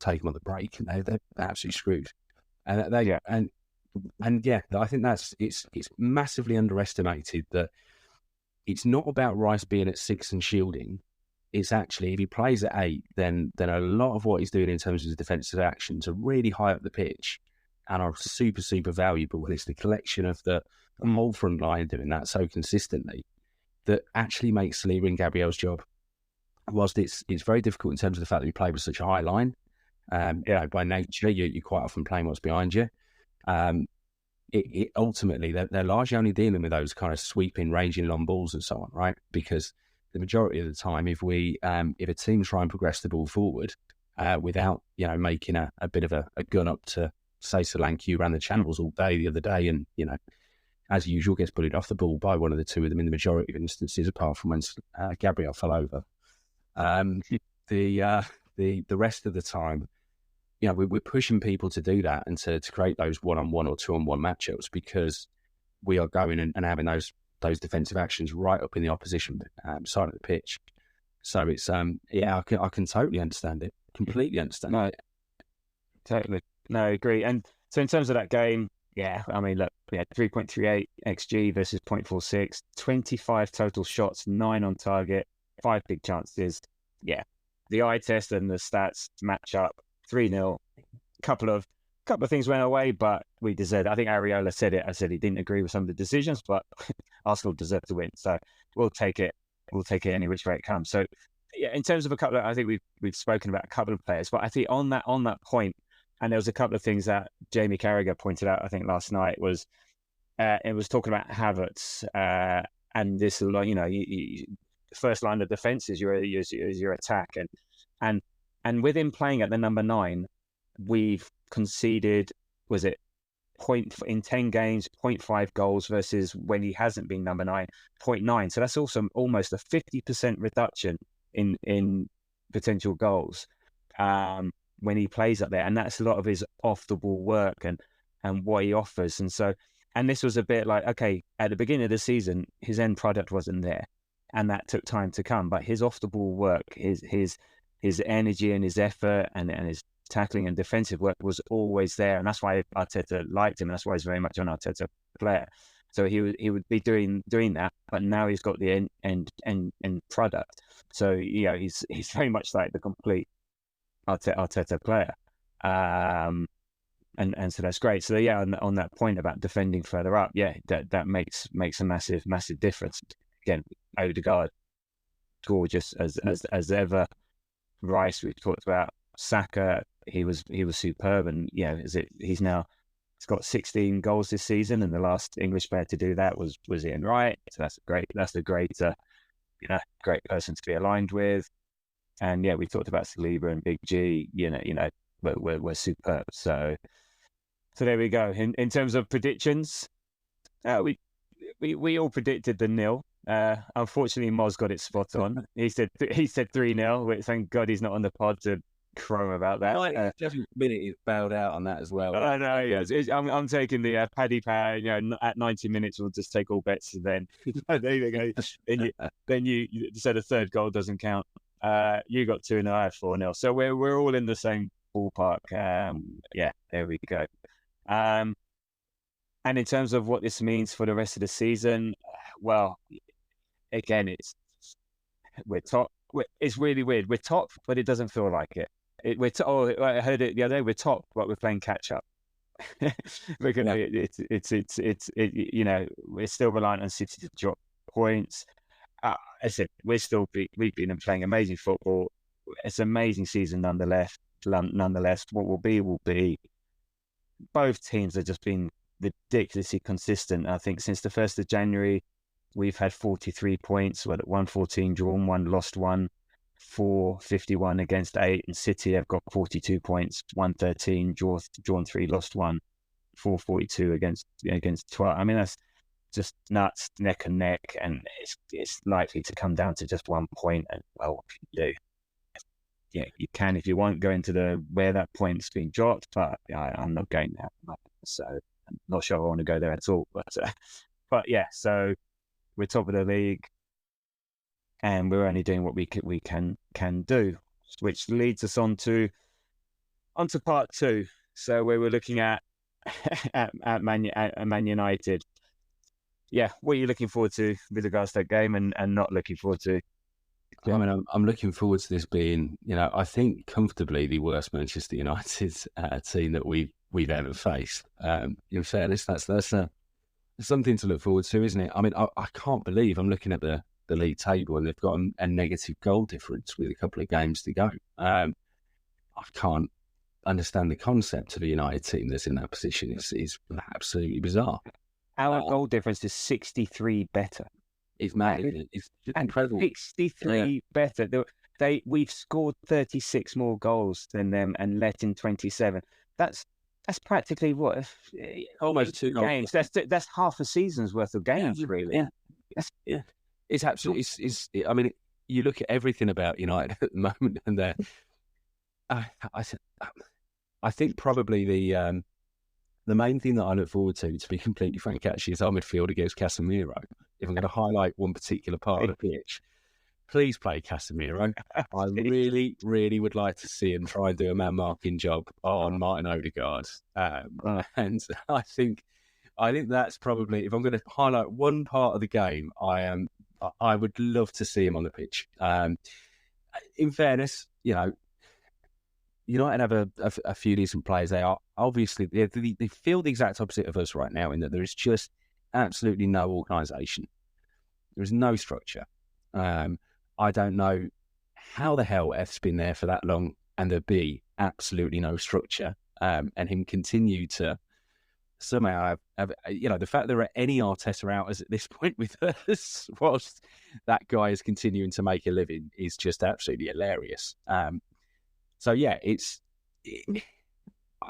take them on the break, and they're absolutely screwed. And I think it's massively underestimated that it's not about Rice being at 6 and shielding. It's actually, if he plays at 8, then a lot of what he's doing in terms of his defensive actions are really high up the pitch and are super, super valuable. And it's the collection of the whole front line doing that so consistently that actually makes Saliba and Gabriel's job. Whilst it's very difficult in terms of the fact that we play with such a high line, by nature, you're quite often playing what's behind you. It ultimately, they're largely only dealing with those kind of sweeping, ranging long balls and so on, right? Because the majority of the time, if a team try and progress the ball forward without, making a bit of a gun up to, say, Solanke, who ran the channels all day the other day and, as usual, gets bullied off the ball by one of the two of them in the majority of instances, apart from when Gabriel fell over. The rest of the time, we're pushing people to do that and to create those 1-on-1 or 2-on-1 matchups because we are going and having those defensive actions right up in the opposition side of the pitch. So it's I can totally understand it, completely understand it. Totally, no, I agree. And so in terms of that game, I mean, look, we had 3.38 XG versus 0.46, 25 total shots, 9 on target, 5 big chances. Yeah, the eye test and the stats match up. 3-0. Couple of things went away, but we deserved it. I think Areola said it. I said he didn't agree with some of the decisions, but Arsenal deserved to win. So we'll take it. We'll take it any which way it comes. So yeah, in terms of a couple of, I think we've spoken about a couple of players, but I think on that point, and there was a couple of things that Jamie Carragher pointed out, I think last night was it was talking about Havertz and this, first line of defence is your attack, and with him playing at the number 9, we've conceded, was it in 10 games, 0.5 goals versus when he hasn't been number 9, 0.9. So that's also almost a 50% reduction in potential goals when he plays up there. And that's a lot of his off the ball work and what he offers. And this was a bit like, okay, at the beginning of the season, his end product wasn't there. And that took time to come. But his off the ball work, his energy and his effort and his tackling and defensive work was always there. And that's why Arteta liked him. And that's why he's very much an Arteta player. So he would be doing that, but now he's got the end product. So, he's very much like the complete Arteta player. And so that's great. So yeah, on that point about defending further up, that makes a massive, massive difference. Again, Odegaard, gorgeous as ever. Rice, we've talked about. Saka, he was superb, and he's got 16 goals this season, and the last English player to do that was Ian Wright. So that's a great person to be aligned with. And we talked about Saliba and Big G. We're superb. So there we go. In terms of predictions, we all predicted the 0. Unfortunately, Moz got it spot on. He said 3-0. Thank God he's not on the pod to crow about that. Just a minute he's bailed out on that as well. I know. Yes, I'm taking the Paddy Power. At 90 minutes we'll just take all bets. And then there you go. Then you said a third goal doesn't count. You got 2-0, I had 4-0. So we're all in the same ballpark. There we go. And in terms of what this means for the rest of the season, well, again, we're top. It's really weird. We're top, but it doesn't feel like it. I heard it the other day. We're top, but we're playing catch up. Because we're still reliant on City to drop points. I said we've been playing amazing football. It's an amazing season nonetheless. What will be will be. both teams have just been ridiculously consistent. I think since the 1st of January, we've had 43 points. We're at 114 drawn, 1 lost, 1 451 against 8. And City have got 42 points, 113 drawn 3, lost 1, 442 against 12. I mean, that's just nuts, neck and neck, and it's likely to come down to just 1 point. And well, what can you do? Yeah, you can if you want go into where that point's been dropped, but I'm not going there. So I'm not sure I want to go there at all. But yeah, so we're top of the league, and we're only doing what we can do, which leads us onto part 2. So where we're looking at Man United. Yeah, what are you looking forward to with regards to that game, and not looking forward to? I mean, I'm looking forward to this being, I think comfortably the worst Manchester United team that we've ever faced. In fairness, that's something to look forward to, isn't it? I mean, I can't believe I'm looking at the league table and they've got a negative goal difference with a couple of games to go. I can't understand the concept of a United team that's in that position. It's absolutely bizarre. Our goal difference is 63 better. It's mad. It's incredible. 63 better. We've scored 36 more goals than them and let in 27. That's practically what almost 2 games. That's half a season's worth of games, really. Yeah. It's absolutely. I mean, you look at everything about United at the moment, and I think probably the main thing that I look forward to be completely frank, actually, is our midfield against Casemiro. If I'm going to highlight one particular part of the pitch, please play Casemiro. I really, really would like to see him try and do a man-marking job on Martin Odegaard. And I think that's probably, if I'm going to highlight one part of the game, I would love to see him on the pitch. In fairness, United have a few decent players. They are obviously they feel the exact opposite of us right now, in that there is just absolutely no organisation. There is no structure. I don't know how the hell F's been there for that long and there be absolutely no structure. And him continue to somehow have the fact there are any Arteta outers at this point with us, whilst that guy is continuing to make a living, is just absolutely hilarious. So yeah,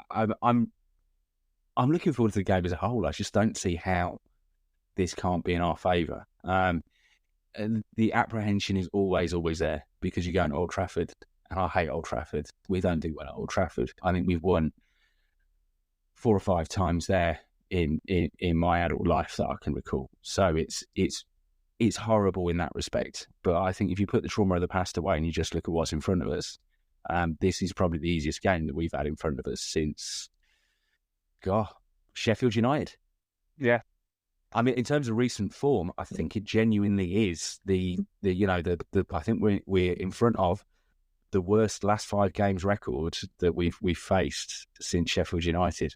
I'm looking forward to the game as a whole. I just don't see how this can't be in our favour. And the apprehension is always there, because you're going to Old Trafford, and I hate Old Trafford. We don't do well at Old Trafford. I think we've won 4 or 5 times there in my adult life that I can recall. So it's horrible in that respect. But I think if you put the trauma of the past away and you just look at what's in front of us, this is probably the easiest game that we've had in front of us since, Sheffield United. Yeah. I mean, in terms of recent form, I think it genuinely is the I think we're in front of the worst last 5 games record that we've faced since Sheffield United,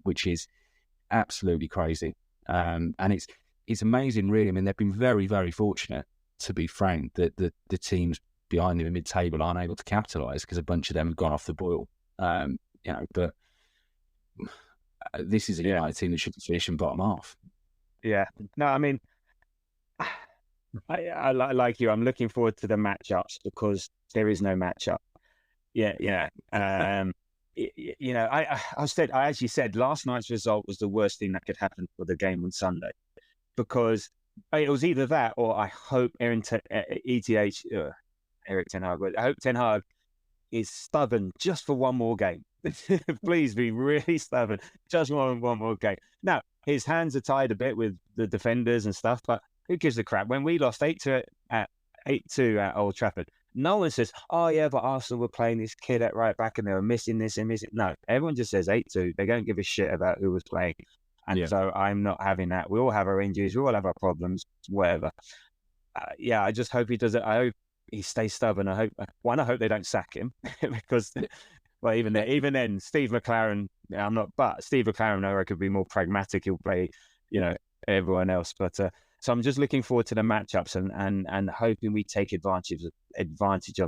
which is absolutely crazy. And it's amazing, really. I mean, they've been very, very fortunate, to be frank, that the teams behind them in mid-table aren't able to capitalise, because a bunch of them have gone off the boil. But this is a United team that should be finishing bottom half. Yeah. No, I mean, I like you. I'm looking forward to the matchups, because there is no matchup. Yeah. I actually said last night's result was the worst thing that could happen for the game on Sunday, because it was either that or I hope Eric Ten Hag. I hope Ten Hag is stubborn just for one more game. Please be really stubborn, just one more game. Now, his hands are tied a bit with the defenders and stuff, but who gives a crap? When we lost 8-2 at Old Trafford, no one says, "Oh yeah, but Arsenal were playing this kid at right back and they were missing this and missing." No, everyone just says 8-2. They don't give a shit about who was playing, and so I'm not having that. We all have our injuries, we all have our problems, whatever. I just hope he does it. I hope he stays stubborn. I hope they don't sack him because. Well, even then, Steve McLaren, Steve McLaren, I could be more pragmatic. He'll play, everyone else. But so I'm just looking forward to the matchups and hoping we take advantage of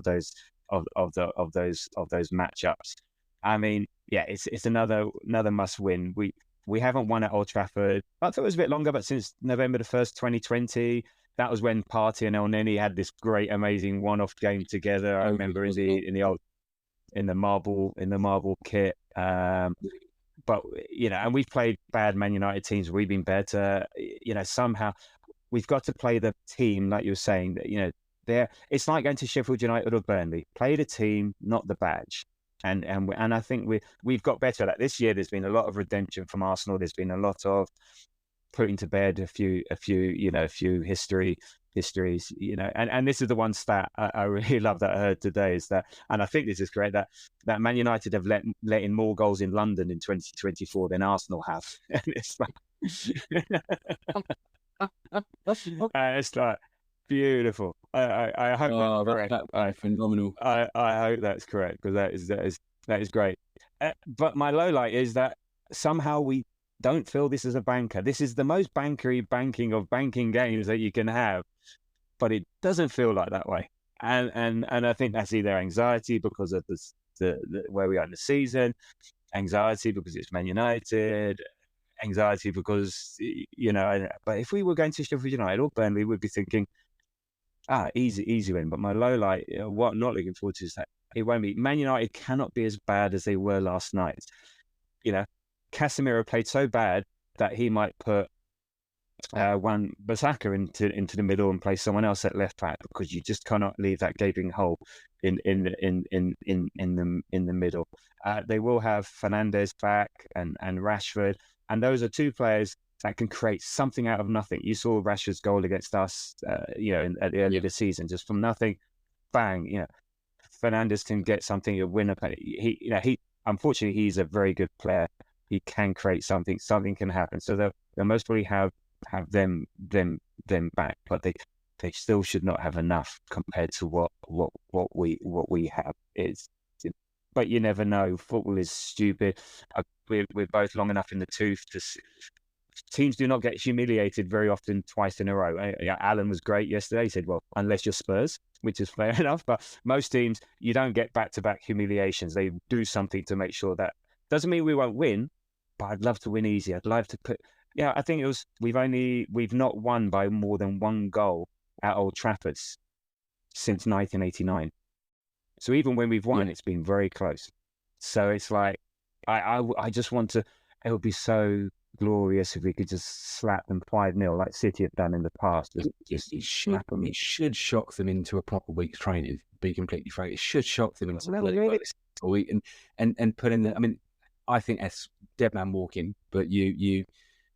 those matchups. I mean, yeah, it's another must win. We haven't won at Old Trafford. I thought it was a bit longer, but since November the 1st, 2020, that was when Partey and El Neni had this great, amazing one-off game together. I remember in the marble kit. But and we've played bad Man United teams. We've been better. Somehow we've got to play the team, like you were saying. That it's like going to Sheffield United or Burnley. Play the team, not the badge. And I think we've got better at that. This year there's been a lot of redemption from Arsenal. There's been a lot of putting to bed a few histories, and this is the one stat I really love that I heard today is that, and I think this is correct, that Man United have let in more goals in London in 2024 than Arsenal have. And it's like it's like beautiful. I hope that's correct. Phenomenal. I hope that's correct, because that is great. But my low light is that somehow we don't feel this is a banker. This is the most bankery banking of banking games that you can have, but it doesn't feel like that way. And I think that's either anxiety because of the where we are in the season, anxiety because it's Man United, anxiety because But if we were going to Sheffield United or Burnley, we'd be thinking, easy win. But my low light, what I'm not looking forward to, is that it won't be. Man United cannot be as bad as they were last night. Casemiro played so bad that he might put Wan Bissaka into the middle and play someone else at left back, because you just cannot leave that gaping hole in the middle. They will have Fernandes back and Rashford, and those are two players that can create something out of nothing. You saw Rashford's goal against us, at the early of the season, just from nothing, bang. Fernandes can get something, a winner. He unfortunately he's a very good player. He can create something. Something can happen. So they'll most probably have them back, but they still should not have enough compared to what we have. But you never know. Football is stupid. We're both long enough in the tooth to. Teams do not get humiliated very often twice in a row. Alan was great yesterday. He said, well, unless you're Spurs, which is fair enough. But most teams, you don't get back-to-back humiliations. They do something to make sure that. Doesn't mean we won't win, but I'd love to win easy. I'd love to put. I think it was we've not won by more than one goal at Old Trafford since 1989. So even when we've won, it's been very close. So it's like I just want to. It would be so glorious if we could just slap them 5-0 like City have done in the past. It should shock them into a proper week's training. Be completely frank, it should shock them into a week and put in the. I mean, I think that's dead man walking, but you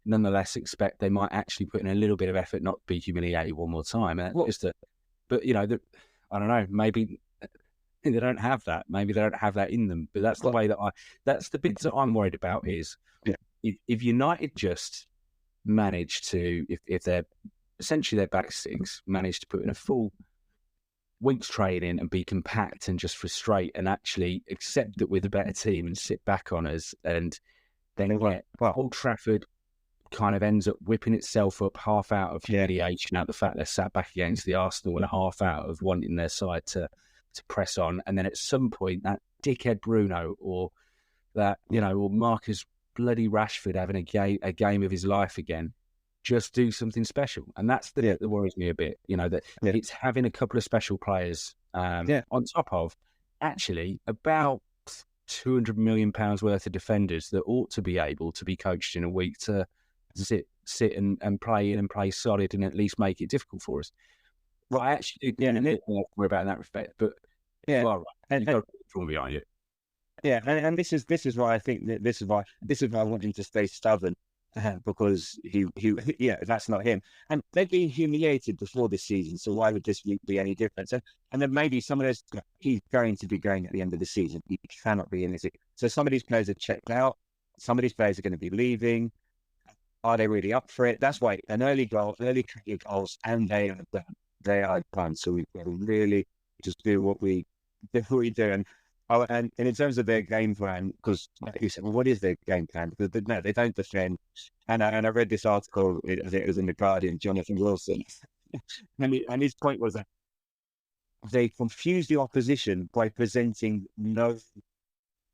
nonetheless expect they might actually put in a little bit of effort, not be humiliated one more time. I don't know. Maybe they don't have that. Maybe they don't have that in them. But that's the way that that's the bits that I'm worried about. Is if United just manage to, if they're essentially their back six manage to put in a full week's training and be compact and just frustrate and actually accept that we're the better team and sit back on us, and then Old Trafford kind of ends up whipping itself up half out of humiliation out the fact they're sat back against the Arsenal and half out of wanting their side to press on, and then at some point that dickhead Bruno or that or Marcus bloody Rashford having a game of his life again, just do something special. And that's that worries me a bit, that it's having a couple of special players on top of actually about £200 million worth of defenders that ought to be able to be coached in a week to sit and play solid and at least make it difficult for us. Well, I actually do worry about in that respect, but right. And got from behind it. Yeah, and this is why I think that this is why I want him to stay stubborn, because he that's not him. And they've been humiliated before this season, so why would this be any different? And then maybe some of those, he's going to be going at the end of the season. He cannot be in this. So some of these players are checked out. Some of these players are going to be leaving. Are they really up for it? That's why an early couple of goals, and they are done. So we've got to really just do what we do. And in terms of their game plan, because like you said, well, what is their game plan? Because no, they don't defend. And I read this article, I think it was in The Guardian, Jonathan Wilson, and his point was that they confuse the opposition by presenting no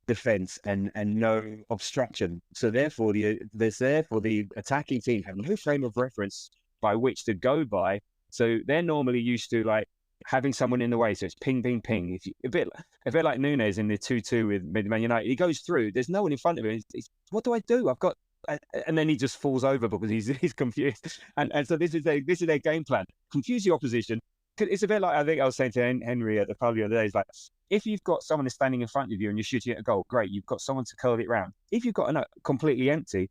defense and no obstruction. So therefore, the attacking team have no frame of reference by which to go by. So they're normally used to like having someone in the way. So it's ping, ping, ping. If you, a bit like Nunes in the 2-2 with Man United, he goes through. There's no one in front of him. What do I do? I've got, and then he just falls over because he's confused. And so this is their game plan. Confuse the opposition. It's a bit like, I think I was saying to Henry at the pub the other day, it's like, if you've got someone standing in front of you and you're shooting at a goal, great, you've got someone to curl it round. If you've got completely empty,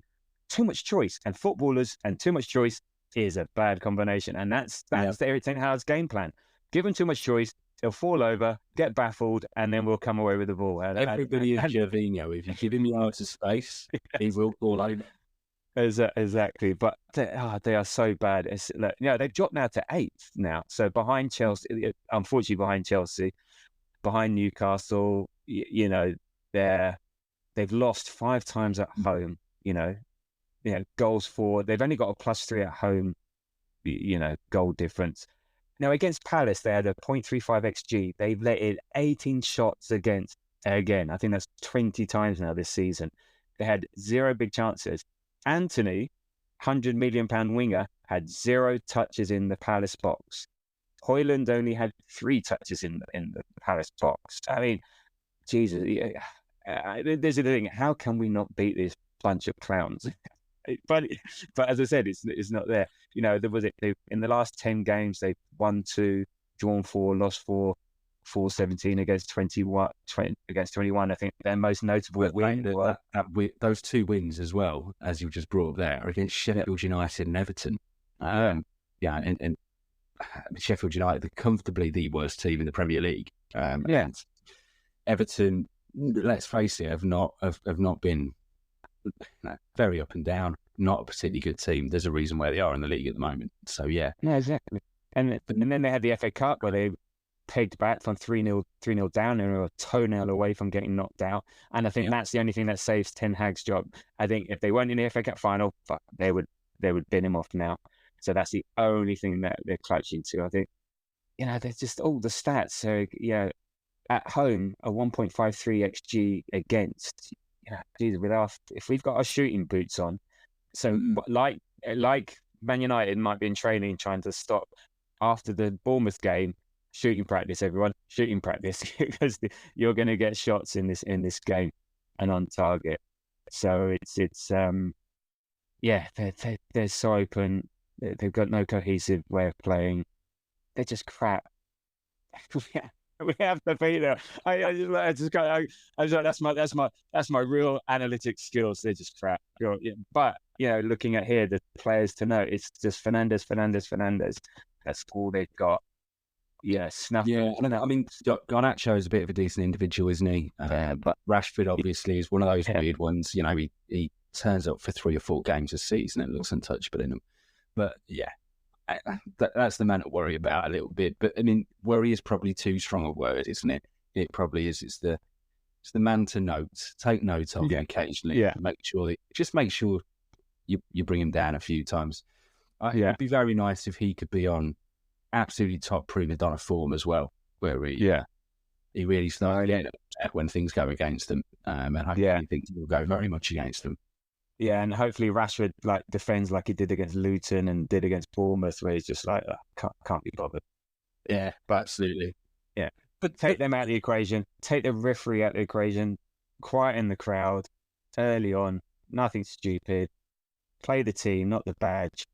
too much choice, and footballers and too much choice is a bad combination. And that's the Erik Ten Hag's game plan. Give them too much choice, they'll fall over, get baffled, and then we'll come away with the ball. Everybody is Gervinho. If you give him yards of space, he will fall over. Exactly, but they are so bad. They've dropped now to 8th now. So behind Chelsea, unfortunately behind Chelsea, behind Newcastle, they've lost 5 times at home. Goals for, they've only got a +3 at home. Goal difference. Now against Palace, they had a 0.35 xG. They've let in 18 shots against. Again, I think that's 20 times now this season. They had 0 big chances. Anthony, £100 million winger, had 0 touches in the Palace box. Højlund only had 3 touches in the Palace box. I mean, Jesus, there's the thing. How can we not beat this bunch of clowns? But as I said, it's not there. In the last 10 games, they've won 2, drawn 4, lost 4. 4-17 against 21. I think their most notable win. Those 2 wins as well, as you just brought up there, are against Sheffield United and Everton. And Sheffield United are comfortably the worst team in the Premier League. And Everton, let's face it, have not been very up and down. Not a particularly good team. There's a reason why they are in the league at the moment. So yeah, exactly. And then they had the FA Cup where they pegged back from 3-0 down and were a toenail away from getting knocked out. And I think that's the only thing that saves Ten Hag's job. I think if they weren't in the FA Cup final, they would bin him off now. So that's the only thing that they're clutching to. I think, they're just all the stats. So at home, a 1.53 xG against. If we've got our shooting boots on, so like Man United might be in training trying to stop after the Bournemouth game. Shooting practice, everyone. Shooting practice, because you're going to get shots in this game and on target. So they're so open. They've got no cohesive way of playing. They're just crap. We have to beat them. That's my real analytic skills. They're just crap. But looking at here, the players to know, it's just Fernandes. That's all they've got. Snuff. Yeah, I don't know. I mean, Garnacho is a bit of a decent individual, isn't he? But Rashford obviously is one of those weird ones. He turns up for 3 or 4 games a season and looks untouchable in them. But yeah, that's the man to worry about a little bit. But I mean, worry is probably too strong a word, isn't it? It probably is. It's the man to take note of occasionally. Yeah. Make sure you bring him down a few times. It'd be very nice if he could be on absolutely top prima donna form as well, where he really starts getting upset when things go against them, and hopefully things will go very much against them. Yeah, and hopefully Rashford defends like he did against Luton and did against Bournemouth, where he's just like, can't be bothered. Yeah, absolutely. Yeah, but take them out of the equation. Take the referee out of the equation. Quieten the crowd early on. Nothing stupid. Play the team, not the badge.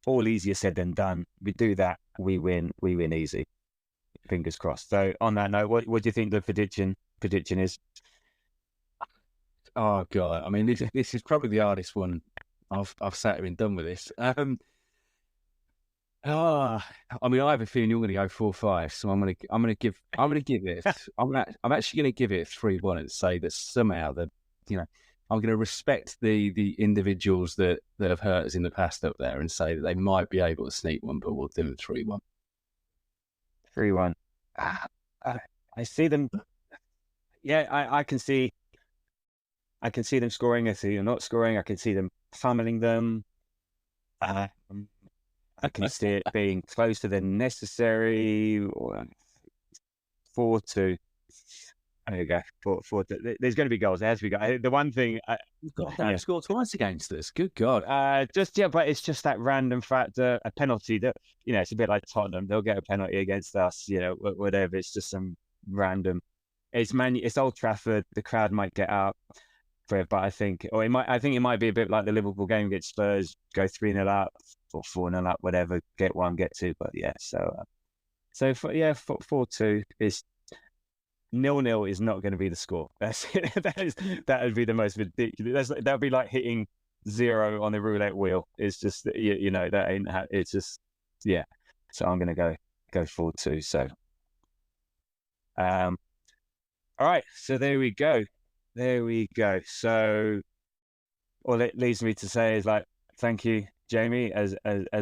All easier said than done. We do that, we win easy. Fingers crossed. So on that note, what do you think the prediction is? Oh God, I mean this is probably the hardest one I've sat here and done with this. I mean, I have a feeling you're going to go 4-5, so I'm going to give it. I'm actually going to give it 3-1 and say that somehow I'm going to respect the individuals that have hurt us in the past up there and say that they might be able to sneak one, but we'll do it 3-1. 3-1. I see them. Yeah, I can see them scoring. I see them not scoring. I can see them pummeling them. I can see it being closer than necessary. 4-2. There you go. There's going to be goals. There has to be goals. The one thing, You've got to score twice against us. Good God. but it's just that random factor, a penalty that, it's a bit like Tottenham. They'll get a penalty against us, whatever. It's just some random. It's Old Trafford. The crowd might get out for it, but I think it might be a bit like the Liverpool game against Spurs. Go 3-0 up or 4-0 up, whatever. Get one, get two. But yeah, so 4-2 is. 0-0 is not going to be the score. That would be the most ridiculous. That would be like hitting 0 on the roulette wheel. It's just that ain't. It's just So I'm going to go 4-2. So, all right. So there we go. So all it leaves me to say is thank you, Jamie, as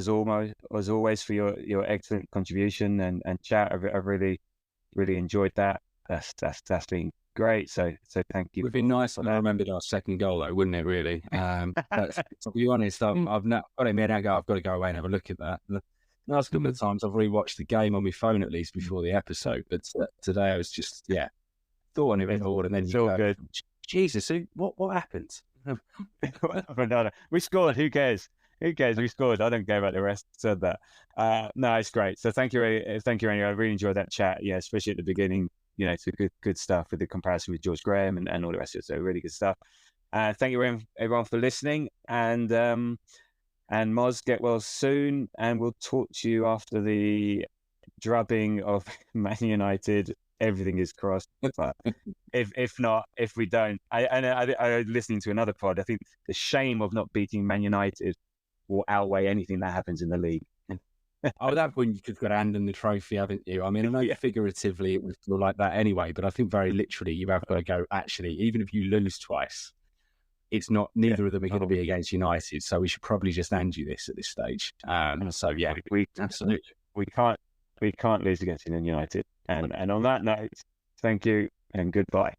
always for your excellent contribution and chat. I've really enjoyed that. That's been great. So thank you. It would be nice if I remembered our second goal, though, wouldn't it? Really. To be honest, I've got it made out. I've got to go away and have a look at that. The last couple of times I've rewatched the game on my phone at least before the episode, but today I was just thought on it all, and then it's all good. Jesus, what happened? We scored. Who cares? We scored. I don't care about the rest. Said that. No, it's great. So thank you, Andy. I really enjoyed that chat. Yeah, especially at the beginning. It's a good stuff with the comparison with George Graham and all the rest of it. So really good stuff. Thank you everyone for listening. And Moz, get well soon. And we'll talk to you after the drubbing of Man United. Everything is crossed. But if we don't, I listening to another pod. I think the shame of not beating Man United will outweigh anything that happens in the league. At that point, you could have hand in the trophy, haven't you? I mean, I know figuratively it was like that anyway, but I think very literally you have got to go, actually, even if you lose twice, it's not, neither of them are going to be against United. So we should probably just hand you this at this stage. Absolutely. We can't lose against United. And on that note, thank you and goodbye.